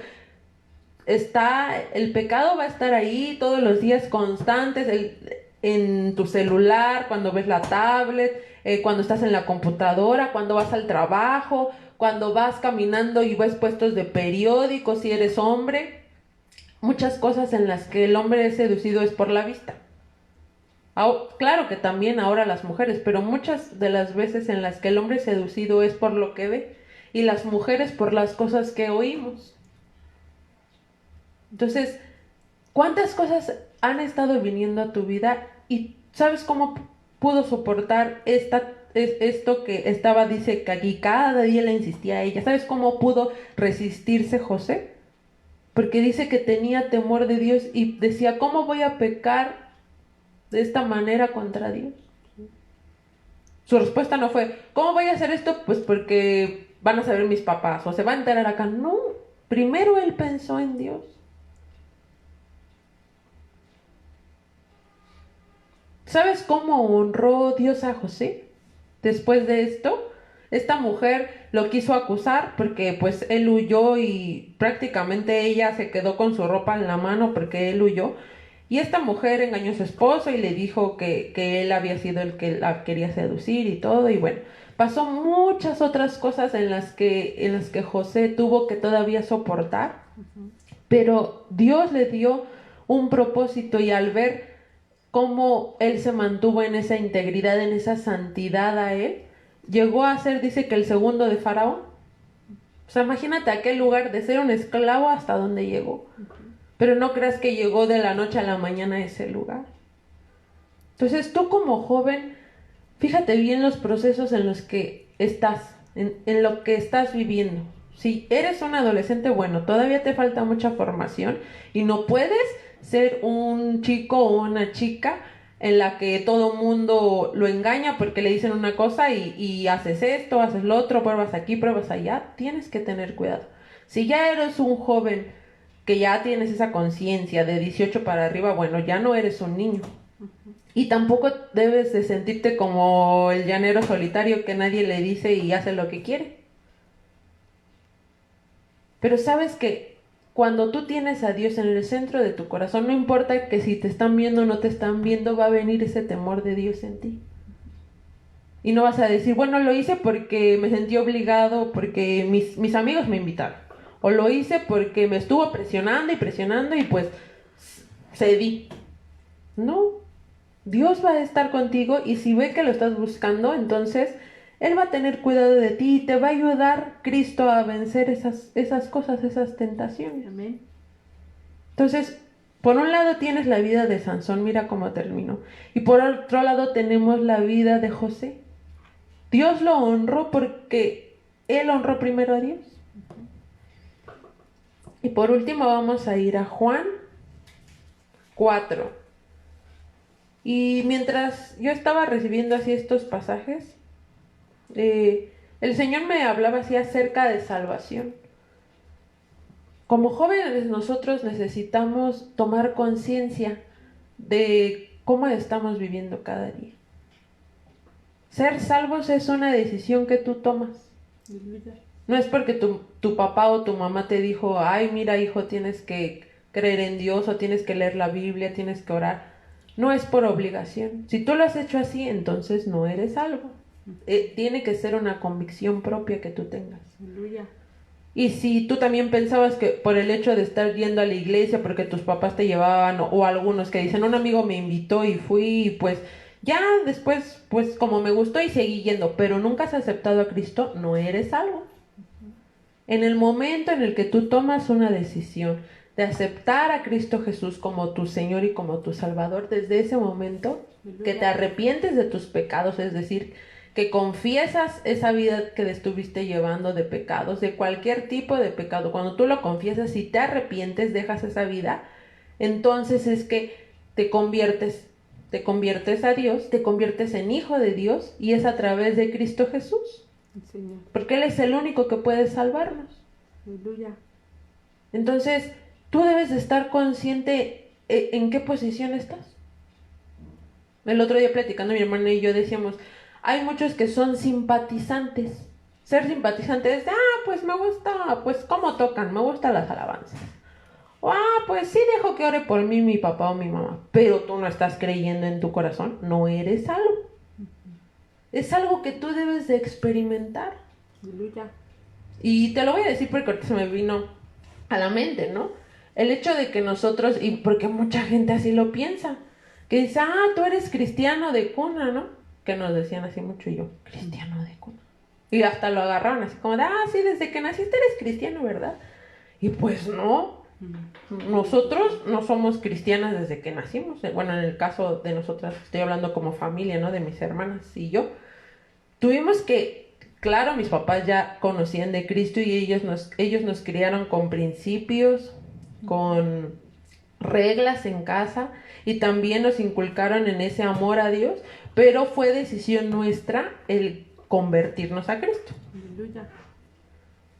el pecado va a estar ahí todos los días constantes, en tu celular, cuando ves la tablet, cuando estás en la computadora, cuando vas al trabajo, cuando vas caminando y ves puestos de periódicos si eres hombre. Muchas cosas en las que el hombre es seducido es por la vista. Claro que también ahora las mujeres, pero muchas de las veces en las que el hombre es seducido es por lo que ve y las mujeres por las cosas que oímos. Entonces, ¿cuántas cosas han estado viniendo a tu vida y sabes cómo pudo soportar esto que estaba, dice que aquí cada día le insistía a ella? ¿Sabes cómo pudo resistirse José? Porque dice que tenía temor de Dios y decía, ¿cómo voy a pecar de esta manera contra Dios? Su respuesta no fue, ¿cómo voy a hacer esto? Pues porque van a saber mis papás o se va a enterar acá. No, primero él pensó en Dios. ¿Sabes cómo honró Dios a José? Después de esto, esta mujer lo quiso acusar porque pues él huyó y prácticamente ella se quedó con su ropa en la mano porque él huyó. Y esta mujer engañó a su esposo y le dijo que él había sido el que la quería seducir y todo. Y bueno, pasó muchas otras cosas en las que José tuvo que todavía soportar. Pero Dios le dio un propósito y al ver cómo él se mantuvo en esa integridad, en esa santidad a él, llegó a ser, dice que el segundo de Faraón. O sea, imagínate aquel lugar de ser un esclavo hasta donde llegó. Pero no creas que llegó de la noche a la mañana a ese lugar. Entonces tú como joven, fíjate bien los procesos en los que estás, en lo que estás viviendo. Si eres un adolescente, bueno, todavía te falta mucha formación y no puedes ser un chico o una chica en la que todo mundo lo engaña porque le dicen una cosa y haces esto, haces lo otro, pruebas aquí, pruebas allá. Tienes que tener cuidado. Si ya eres un joven que ya tienes esa conciencia de 18 para arriba, bueno, ya no eres un niño. Y tampoco debes de sentirte como el llanero solitario que nadie le dice y hace lo que quiere. Pero sabes que cuando tú tienes a Dios en el centro de tu corazón, no importa que si te están viendo o no te están viendo, va a venir ese temor de Dios en ti. Y no vas a decir, bueno, lo hice porque me sentí obligado, porque mis amigos me invitaron. O lo hice porque me estuvo presionando y pues cedí. No, Dios va a estar contigo y si ve que lo estás buscando, entonces Él va a tener cuidado de ti y te va a ayudar Cristo a vencer esas cosas, esas tentaciones. Amén. Entonces, por un lado tienes la vida de Sansón, mira cómo terminó. Y por otro lado tenemos la vida de José. Dios lo honró porque Él honró primero a Dios. Y por último vamos a ir a Juan 4. Y mientras yo estaba recibiendo así estos pasajes, el Señor me hablaba así acerca de salvación. Como jóvenes nosotros necesitamos tomar conciencia de cómo estamos viviendo cada día. Ser salvos es una decisión que tú tomas. No es porque tu papá o tu mamá te dijo, ay, mira, hijo, tienes que creer en Dios o tienes que leer la Biblia, tienes que orar. No es por obligación. Si tú lo has hecho así, entonces no eres salvo. Tiene que ser una convicción propia que tú tengas. Aleluya. Y si tú también pensabas que por el hecho de estar yendo a la iglesia, porque tus papás te llevaban, o algunos que dicen, un amigo me invitó y fui, y pues ya después, pues como me gustó y seguí yendo, pero nunca has aceptado a Cristo, no eres salvo. En el momento en el que tú tomas una decisión de aceptar a Cristo Jesús como tu Señor y como tu Salvador, desde ese momento que te arrepientes de tus pecados, es decir, que confiesas esa vida que estuviste llevando de pecados, de cualquier tipo de pecado. Cuando tú lo confiesas y te arrepientes, dejas esa vida, entonces es que te conviertes a Dios, te conviertes en hijo de Dios, y es a través de Cristo Jesús. Señor. Porque Él es el único que puede salvarnos. Aleluya. Entonces, tú debes de estar consciente en qué posición estás. El otro día platicando mi hermana y yo decíamos, hay muchos que son simpatizantes. Ser simpatizante es, pues me gusta, pues cómo tocan, me gustan las alabanzas. O, pues sí dejo que ore por mí mi papá o mi mamá. Pero tú no estás creyendo en tu corazón, no eres salvo. Es algo que tú debes de experimentar. Aleluya. Y te lo voy a decir porque ahorita se me vino a la mente, ¿no? El hecho de que nosotros, y porque mucha gente así lo piensa, que dice, tú eres cristiano de cuna, ¿no? Que nos decían así mucho, y yo, cristiano de cuna. Y hasta lo agarraron así como de, sí, desde que naciste eres cristiano, ¿verdad? Y pues no, nosotros no somos cristianas desde que nacimos. Bueno, en el caso de nosotras, estoy hablando como familia, ¿no? De mis hermanas y yo. Tuvimos que, claro, mis papás ya conocían de Cristo y ellos nos criaron con principios, con reglas en casa, y también nos inculcaron en ese amor a Dios, pero fue decisión nuestra el convertirnos a Cristo. Aleluya.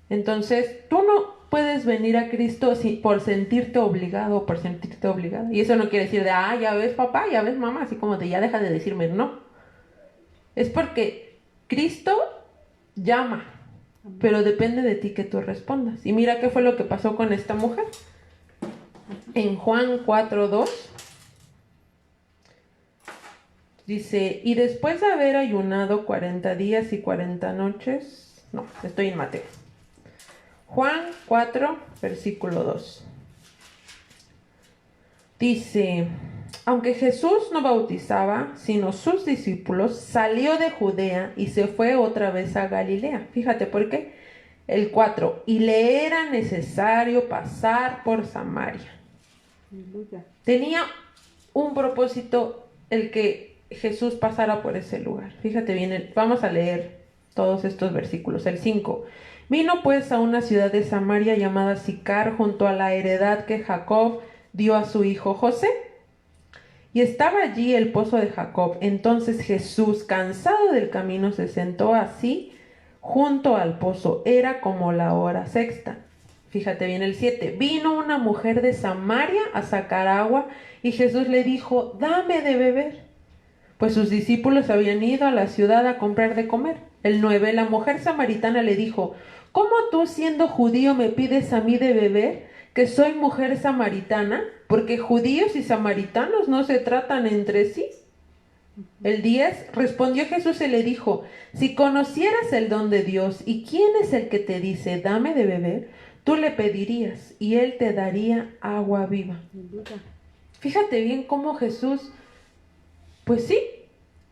Entonces, tú no puedes venir a Cristo por sentirte obligado o por sentirte obligada. Y eso no quiere decir de, ya ves papá, ya ves mamá, así como de ya deja de decirme no. Es porque Cristo llama, pero depende de ti que tú respondas. Y mira qué fue lo que pasó con esta mujer. En Juan 4:2 dice, y después de haber ayunado 40 días y 40 noches, no, estoy en Mateo. Juan 4, versículo 2. Dice, aunque Jesús no bautizaba, sino sus discípulos, salió de Judea y se fue otra vez a Galilea. Fíjate por qué. El 4, y le era necesario pasar por Samaria. Aleluya. Tenía un propósito el que Jesús pasara por ese lugar. Fíjate bien, vamos a leer todos estos versículos. El 5. Vino pues a una ciudad de Samaria llamada Sicar, junto a la heredad que Jacob dio a su hijo José. Y estaba allí el pozo de Jacob. Entonces Jesús, cansado del camino, se sentó así junto al pozo. Era como la hora sexta. Fíjate bien el 7. Vino una mujer de Samaria a sacar agua y Jesús le dijo, dame de beber. Pues sus discípulos habían ido a la ciudad a comprar de comer. El 9. La mujer samaritana le dijo, ¿cómo tú siendo judío me pides a mí de beber, que soy mujer samaritana? Porque judíos y samaritanos no se tratan entre sí. El 10. Respondió Jesús y le dijo, si conocieras el don de Dios y quién es el que te dice, dame de beber, tú le pedirías y él te daría agua viva. Fíjate bien cómo Jesús, pues sí,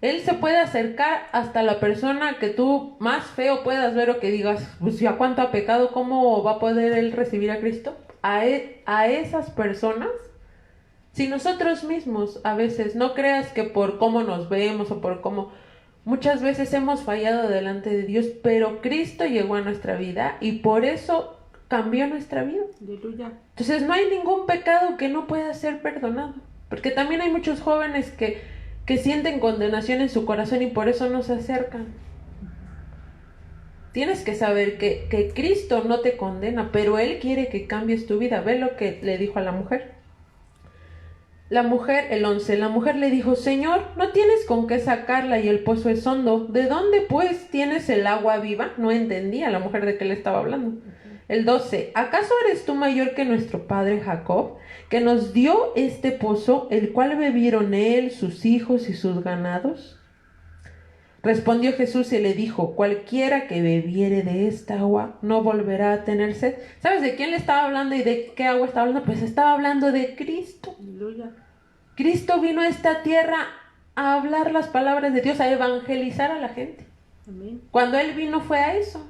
él se puede acercar hasta la persona que tú más feo puedas ver o que digas, pues ya cuánto ha pecado, ¿cómo va a poder él recibir a Cristo? A esas personas, si nosotros mismos a veces, no creas que por cómo nos vemos o por cómo, muchas veces hemos fallado delante de Dios, pero Cristo llegó a nuestra vida y por eso cambió nuestra vida. Aleluya. Entonces no hay ningún pecado que no pueda ser perdonado, porque también hay muchos jóvenes que sienten condenación en su corazón y por eso no se acercan. Tienes que saber que Cristo no te condena, pero Él quiere que cambies tu vida. Ve lo que le dijo a la mujer. La mujer, el 11, la mujer le dijo, Señor, no tienes con qué sacarla y el pozo es hondo. ¿De dónde pues tienes el agua viva? No entendía la mujer de qué le estaba hablando. El 12, ¿acaso eres tú mayor que nuestro padre Jacob, que nos dio este pozo, el cual bebieron él, sus hijos y sus ganados? Respondió Jesús y le dijo, cualquiera que bebiere de esta agua no volverá a tener sed. ¿Sabes de quién le estaba hablando y de qué agua estaba hablando? Pues estaba hablando de Cristo. Aleluya. Cristo vino a esta tierra a hablar las palabras de Dios, a evangelizar a la gente. Amén. Cuando Él vino fue a eso.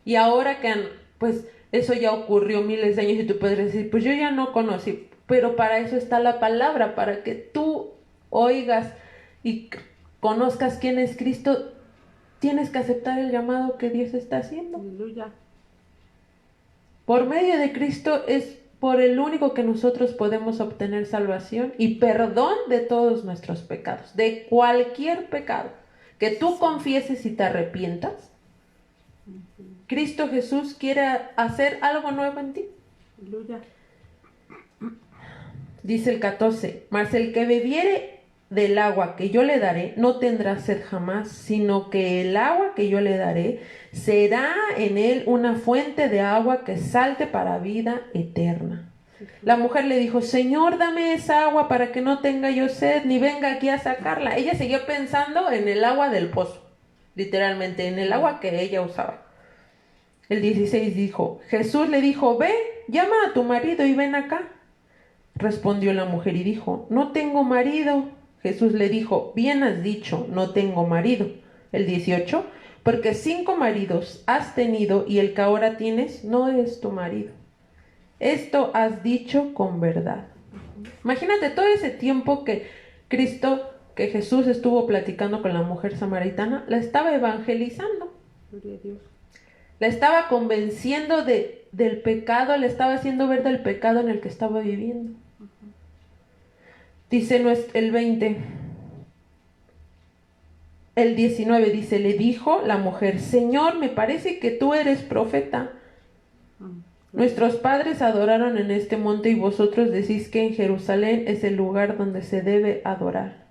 Y ahora que pues eso ya ocurrió miles de años y tú puedes decir, pues yo ya no conocí, pero para eso está la palabra, para que tú oigas y conozcas quién es Cristo tienes que aceptar el llamado que Dios está haciendo. Aleluya. Por medio de Cristo es por el único que nosotros podemos obtener salvación y perdón de todos nuestros pecados, de cualquier pecado que tú confieses y te arrepientas. Cristo Jesús quiere hacer algo nuevo en ti. Aleluya. Dice el 14, mas el que bebiere del agua que yo le daré no tendrá sed jamás, sino que el agua que yo le daré será en él una fuente de agua que salte para vida eterna. La mujer le dijo, Señor, dame esa agua para que no tenga yo sed, ni venga aquí a sacarla. Ella seguía pensando en el agua del pozo, literalmente, en el agua que ella usaba. El 16 dijo, Jesús le dijo, ve, llama a tu marido y ven acá. Respondió la mujer y dijo, no tengo marido. Jesús le dijo, bien has dicho, no tengo marido. El 18, porque 5 maridos has tenido y el que ahora tienes no es tu marido. Esto has dicho con verdad. Imagínate todo ese tiempo que Jesús estuvo platicando con la mujer samaritana, la estaba evangelizando. Gloria a Dios. La estaba convenciendo del pecado, le estaba haciendo ver del pecado en el que estaba viviendo. Dice el 20, el 19 dice, le dijo la mujer, Señor, me parece que tú eres profeta. Nuestros padres adoraron en este monte y vosotros decís que en Jerusalén es el lugar donde se debe adorar.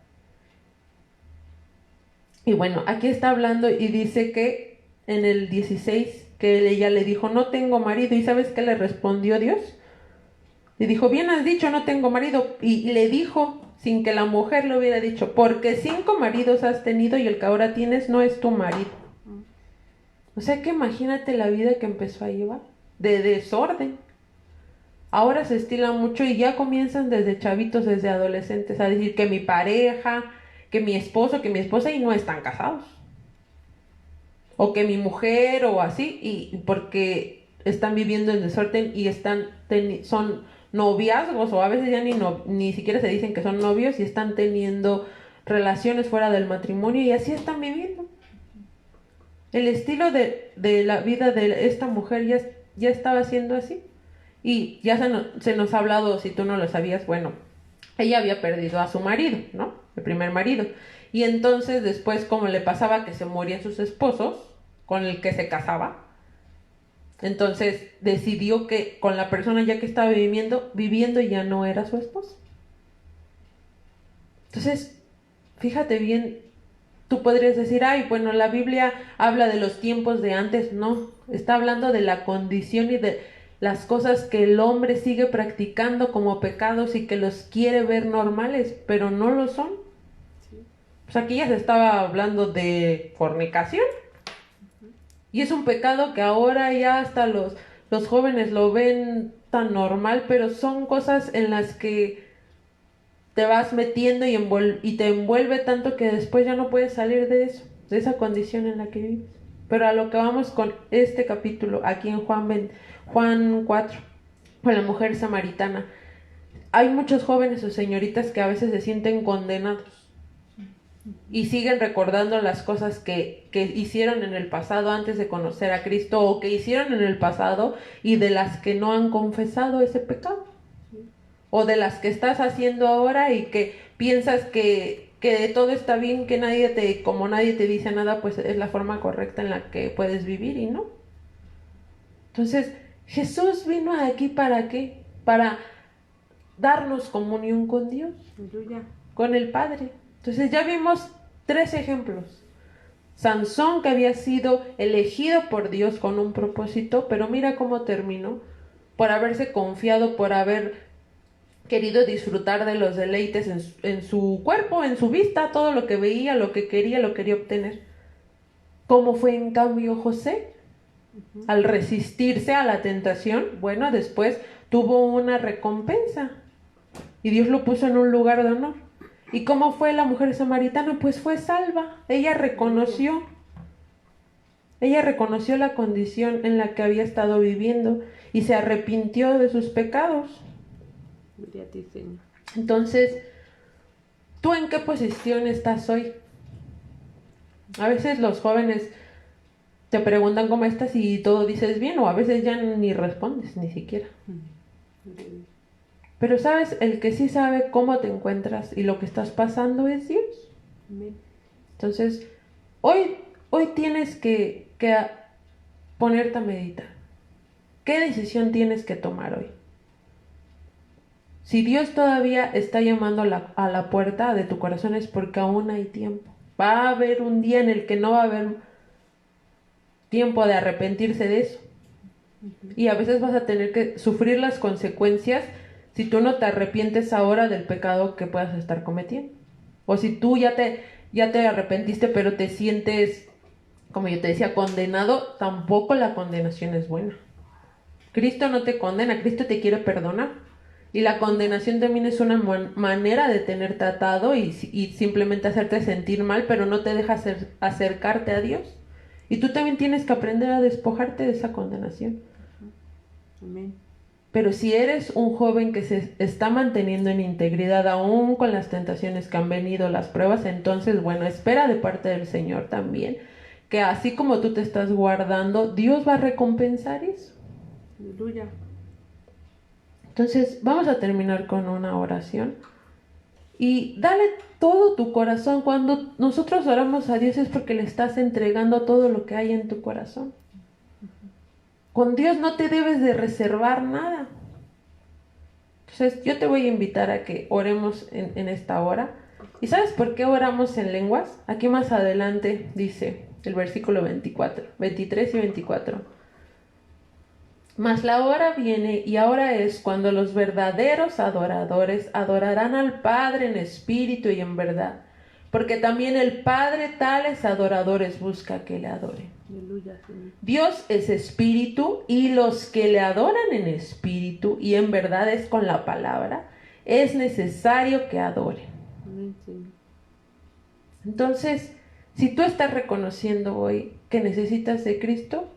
Y bueno, aquí está hablando y dice que en el 16, que ella le dijo, no tengo marido. ¿Y sabes qué le respondió Dios? Le dijo, bien has dicho, no tengo marido. Y le dijo, sin que la mujer le hubiera dicho, porque 5 maridos has tenido y el que ahora tienes no es tu marido. O sea que imagínate la vida que empezó a llevar, de desorden. Ahora se estila mucho y ya comienzan desde chavitos, desde adolescentes, a decir que mi pareja, que mi esposo, que mi esposa, y no están casados. O que mi mujer, o así, y porque están viviendo en desorden y son noviazgos, o a veces ya ni siquiera se dicen que son novios y están teniendo relaciones fuera del matrimonio y así están viviendo. El estilo de la vida de esta mujer ya estaba siendo así. Y ya se nos ha hablado, si tú no lo sabías, bueno, ella había perdido a su marido, ¿no? El primer marido. Y entonces después, como le pasaba que se morían sus esposos, con el que se casaba, entonces decidió que con la persona ya que estaba viviendo ya no era su esposo. Entonces, fíjate bien, tú podrías decir, ay, bueno, la Biblia habla de los tiempos de antes. No, está hablando de la condición y de las cosas que el hombre sigue practicando como pecados y que los quiere ver normales, pero no lo son. Sí. Pues aquí ya se estaba hablando de fornicación. Y es un pecado que ahora ya hasta los jóvenes lo ven tan normal, pero son cosas en las que te vas metiendo y te envuelve tanto que después ya no puedes salir de eso, de esa condición en la que vives. Pero a lo que vamos con este capítulo, aquí en Juan 4, con la mujer samaritana. Hay muchos jóvenes o señoritas que a veces se sienten condenados y siguen recordando las cosas que hicieron en el pasado antes de conocer a Cristo, o que hicieron en el pasado y de las que no han confesado ese pecado, o de las que estás haciendo ahora y que piensas que todo está bien, que como nadie te dice nada, pues es la forma correcta en la que puedes vivir, y no. Entonces, Jesús vino aquí ¿para qué? Para darnos comunión con Dios, Aleluya. con el Padre. Entonces ya vimos 3 ejemplos. Sansón, que había sido elegido por Dios con un propósito, pero mira cómo terminó, por haberse confiado, por haber querido disfrutar de los deleites en su cuerpo, en su vista, todo lo que veía, lo que quería, lo quería obtener. ¿Cómo fue en cambio José? Al resistirse a la tentación, bueno, después tuvo una recompensa y Dios lo puso en un lugar de honor. ¿Y cómo fue la mujer samaritana? Pues fue salva. Ella reconoció la condición en la que había estado viviendo y se arrepintió de sus pecados. Gloria a ti, Señor. Entonces, ¿tú en qué posición estás hoy? A veces los jóvenes te preguntan cómo estás y todo dices bien, o a veces ya ni respondes, ni siquiera. Gloria a Dios. Pero sabes, el que sí sabe cómo te encuentras y lo que estás pasando es Dios. Amén. Entonces, hoy tienes que ponerte a meditar. ¿Qué decisión tienes que tomar hoy? Si Dios todavía está llamando a la puerta de tu corazón es porque aún hay tiempo. Va a haber un día en el que no va a haber tiempo de arrepentirse de eso. Y a veces vas a tener que sufrir las consecuencias si tú no te arrepientes ahora del pecado que puedas estar cometiendo. O si tú ya te arrepentiste pero te sientes, como yo te decía, condenado, tampoco la condenación es buena. Cristo no te condena, Cristo te quiere perdonar. Y la condenación también es una manera de tenerte atado y simplemente hacerte sentir mal, pero no te deja acercarte a Dios. Y tú también tienes que aprender a despojarte de esa condenación. Amén. Pero si eres un joven que se está manteniendo en integridad aún con las tentaciones que han venido, las pruebas, entonces, bueno, espera de parte del Señor también, que así como tú te estás guardando, Dios va a recompensar eso. Aleluya. Entonces, vamos a terminar con una oración. Y dale todo tu corazón. Cuando nosotros oramos a Dios es porque le estás entregando todo lo que hay en tu corazón. Con Dios no te debes de reservar nada. Entonces, yo te voy a invitar a que oremos en esta hora. ¿Y sabes por qué oramos en lenguas? Aquí más adelante dice el versículo 23 y 24. Mas la hora viene y ahora es cuando los verdaderos adoradores adorarán al Padre en espíritu y en verdad, porque también el Padre tales adoradores busca que le adoren. Aleluya, Señor. Dios es espíritu y los que le adoran en espíritu y en verdad es con la palabra, es necesario que adoren. Amén, Señor. Entonces, si tú estás reconociendo hoy que necesitas de Cristo,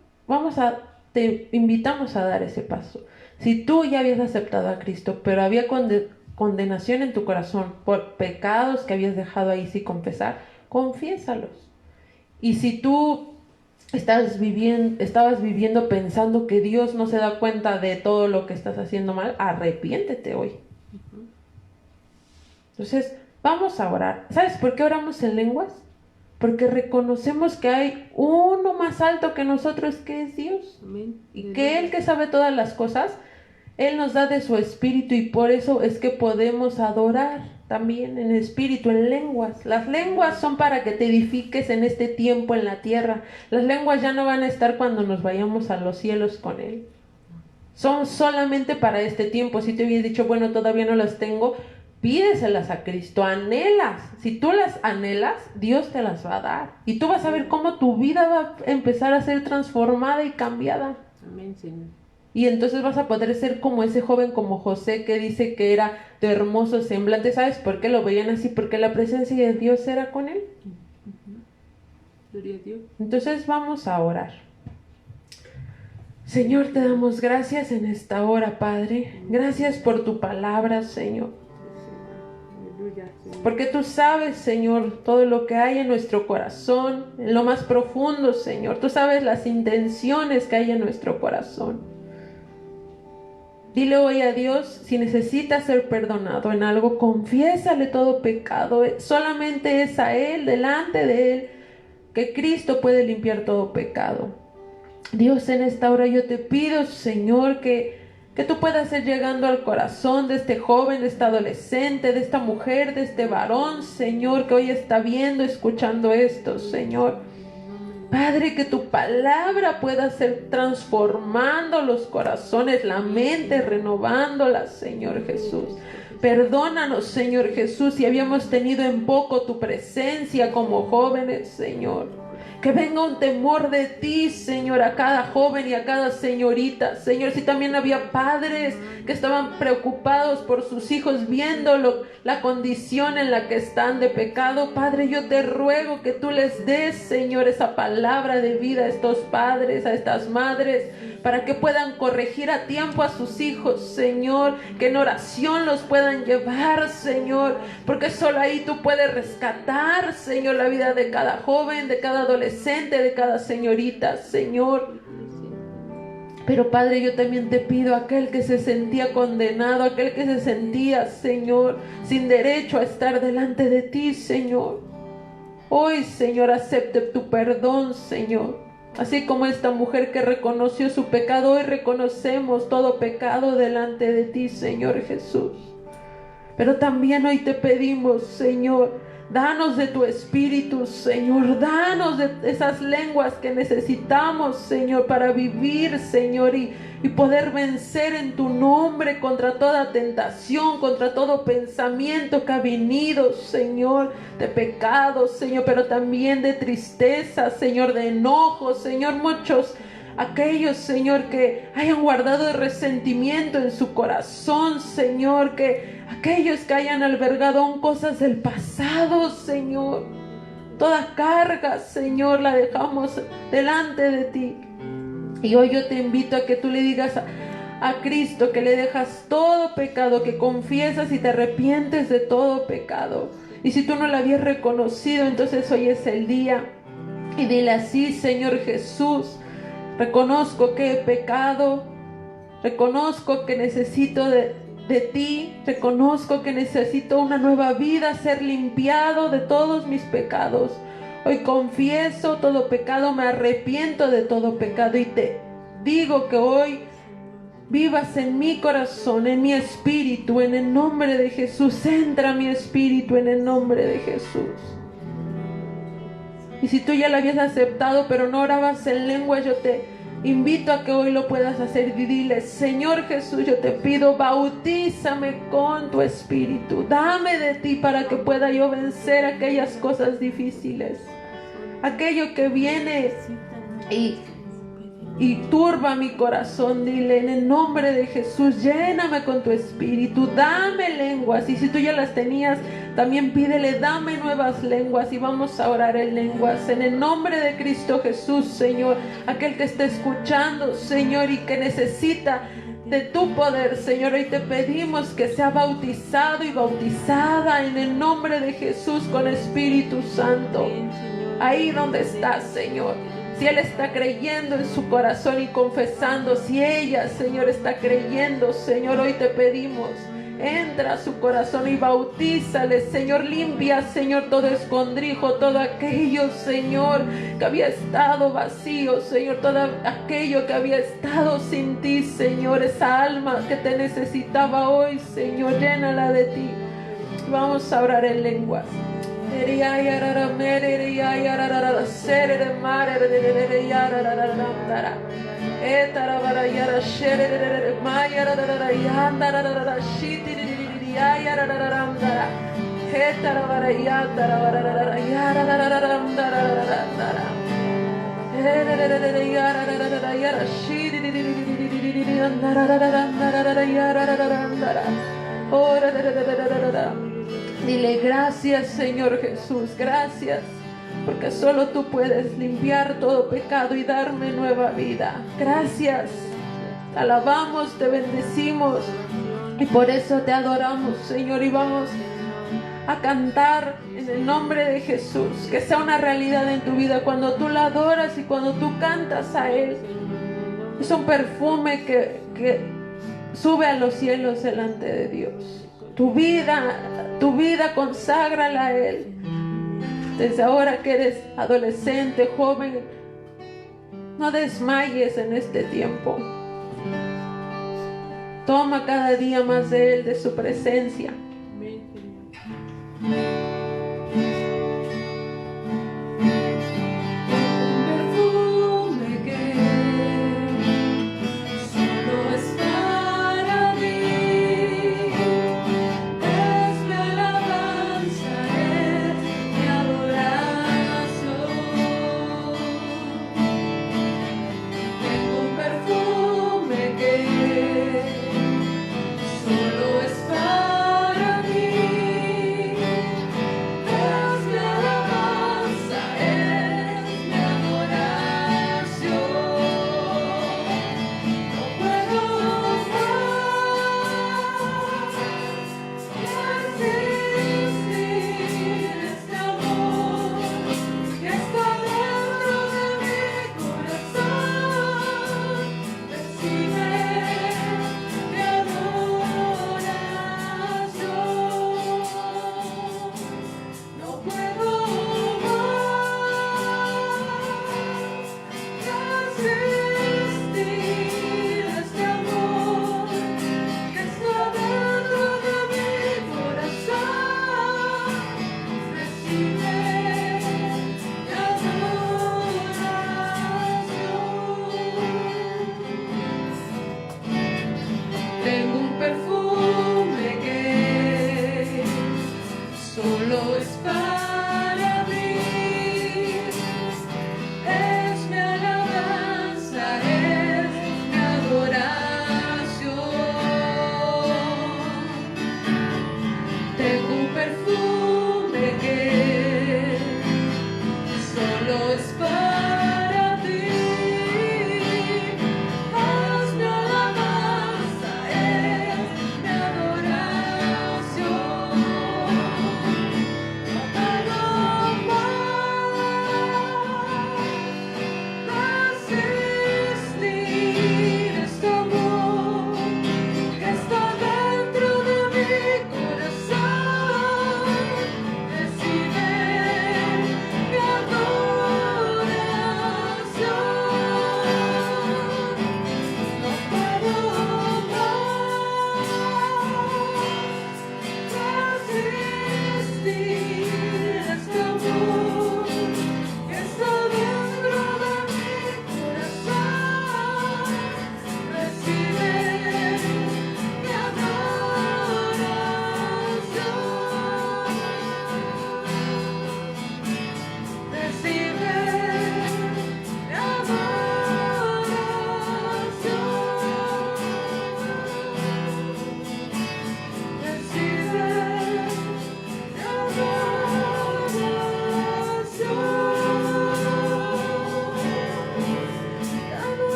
te invitamos a dar ese paso. Si tú ya habías aceptado a Cristo, pero había condenación en tu corazón por pecados que habías dejado ahí sin confesar, confiésalos. Y si tú estabas viviendo pensando que Dios no se da cuenta de todo lo que estás haciendo mal, arrepiéntete hoy. Entonces, vamos a orar. ¿Sabes por qué oramos en lenguas? Porque reconocemos que hay uno más alto que nosotros, que es Dios. Amén. Y que Él, que sabe todas las cosas, Él nos da de su espíritu y por eso es que podemos adorar también en espíritu, en lenguas. Las lenguas son para que te edifiques en este tiempo en la tierra. Las lenguas ya no van a estar cuando nos vayamos a los cielos con Él. Son solamente para este tiempo. Si te hubiera dicho, bueno, todavía no las tengo, pídeselas a Cristo, anhelas. Si tú las anhelas, Dios te las va a dar. Y tú vas a ver cómo tu vida va a empezar a ser transformada y cambiada. Amén, Señor. Y entonces vas a poder ser como ese joven, como José, que dice que era de hermoso semblante. ¿Sabes por qué lo veían así? Porque la presencia de Dios era con él. Gloria a Dios. Entonces vamos a orar. Señor, te damos gracias en esta hora, Padre. Gracias por tu palabra, Señor. Aleluya, Señor. Porque tú sabes, Señor, todo lo que hay en nuestro corazón, en lo más profundo, Señor. Tú sabes las intenciones que hay en nuestro corazón. Dile hoy a Dios, si necesitas ser perdonado en algo, confiésale todo pecado. Solamente es a Él, delante de Él, que Cristo puede limpiar todo pecado. Dios, en esta hora yo te pido, Señor, que tú puedas ir llegando al corazón de este joven, de esta adolescente, de esta mujer, de este varón, Señor, que hoy está viendo, escuchando esto, Señor. Padre, que tu palabra pueda ser transformando los corazones, la mente, renovándola, Señor Jesús. Perdónanos, Señor Jesús, si habíamos tenido en poco tu presencia como jóvenes, Señor. Que venga un temor de ti, Señor, a cada joven y a cada señorita. Señor, si también había padres que estaban preocupados por sus hijos, viéndolo, la condición en la que están de pecado, Padre, yo te ruego que tú les des, Señor, esa palabra de vida a estos padres, a estas madres, para que puedan corregir a tiempo a sus hijos, Señor, que en oración los puedan llevar, Señor, porque solo ahí tú puedes rescatar, Señor, la vida de cada joven, de cada adolescente, de cada señorita, Señor. Pero Padre, yo también te pido, aquel que se sentía condenado, aquel que se sentía, Señor, sin derecho a estar delante de ti, Señor, hoy, Señor, acepte tu perdón, Señor. Así como esta mujer que reconoció su pecado, hoy reconocemos todo pecado delante de ti, Señor Jesús. Pero también hoy te pedimos, Señor, danos de tu espíritu, Señor. Danos de esas lenguas que necesitamos, Señor, para vivir, Señor, y poder vencer en tu nombre contra toda tentación, contra todo pensamiento que ha venido, Señor, de pecado, Señor, pero también de tristeza, Señor, de enojo, Señor. Muchos aquellos, Señor, que hayan guardado el resentimiento en su corazón, Señor, que aquellos que hayan albergado aún cosas del pasado, Señor, toda carga, Señor, la dejamos delante de ti. Y hoy yo te invito a que tú le digas a Cristo que le dejas todo pecado, que confiesas y te arrepientes de todo pecado. Y si tú no lo habías reconocido, entonces hoy es el día. Y dile así: Señor Jesús, reconozco que he pecado, reconozco que necesito de ti, reconozco que necesito una nueva vida, ser limpiado de todos mis pecados. Hoy confieso todo pecado, me arrepiento de todo pecado y te digo que hoy vivas en mi corazón, en mi espíritu, en el nombre de Jesús. Entra mi espíritu en el nombre de Jesús. Y si tú ya lo habías aceptado pero no orabas en lengua, yo te invito a que hoy lo puedas hacer y dile: Señor Jesús, yo te pido, bautízame con tu espíritu, dame de ti para que pueda yo vencer aquellas cosas difíciles, aquello que viene y turba mi corazón. Dile: en el nombre de Jesús, lléname con tu espíritu, dame lenguas. Y si tú ya las tenías, también pídele: dame nuevas lenguas. Y vamos a orar en lenguas en el nombre de Cristo Jesús, Señor. Aquel que está escuchando, Señor, y que necesita de tu poder, Señor, hoy te pedimos que sea bautizado y bautizada en el nombre de Jesús con Espíritu Santo. Ahí donde estás, Señor, si él está creyendo en su corazón y confesando, si ella, Señor, está creyendo, Señor, hoy te pedimos: entra a su corazón y bautízale, Señor. Limpia, Señor, todo escondrijo, todo aquello, Señor, que había estado vacío, Señor, todo aquello que había estado sin ti, Señor. Esa alma que te necesitaba hoy, Señor, llénala de ti. Vamos a orar en lenguas. Dile: gracias, Señor Jesús, gracias, porque solo tú puedes limpiar todo pecado y darme nueva vida. Gracias, te alabamos, te bendecimos y por eso te adoramos, Señor. Y vamos a cantar en el nombre de Jesús, que sea una realidad en tu vida cuando tú la adoras y cuando tú cantas a Él. Es un perfume que sube a los cielos delante de Dios. Tu vida conságrala a Él. Desde ahora que eres adolescente, joven, no desmayes en este tiempo. Toma cada día más de Él, de su presencia.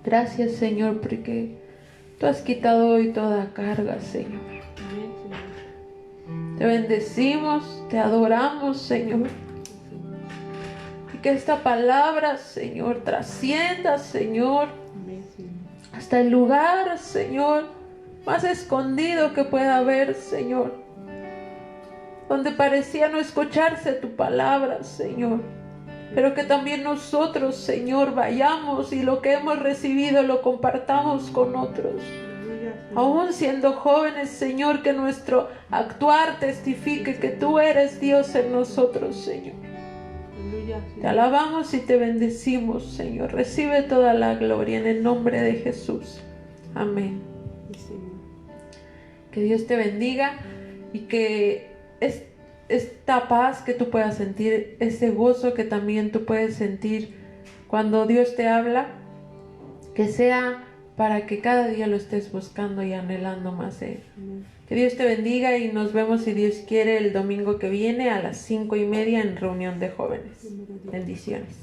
Gracias, Señor, porque tú has quitado hoy toda carga, Señor. Amén, Señor. Te bendecimos, te adoramos, Señor. Y que esta palabra, Señor, trascienda, Señor, Amén, Señor. hasta el lugar, Señor, más escondido que pueda haber, Señor. Donde parecía no escucharse tu palabra, Señor. Pero que también nosotros, Señor, vayamos y lo que hemos recibido lo compartamos con otros. Aleluya, Señor. Aún siendo jóvenes, Señor, que nuestro actuar testifique que tú eres Dios en nosotros, Señor. Aleluya, Te Señor. alabamos y te bendecimos, Señor. Recibe toda la gloria en el nombre de Jesús. Amén. Sí, Señor. Que Dios te bendiga y que esta paz que tú puedas sentir, ese gozo que también tú puedes sentir cuando Dios te habla, que sea para que cada día lo estés buscando y anhelando más de Él. Amén. Que Dios te bendiga y nos vemos, si Dios quiere, el domingo que viene a las 5:30 en reunión de jóvenes. Bendiciones.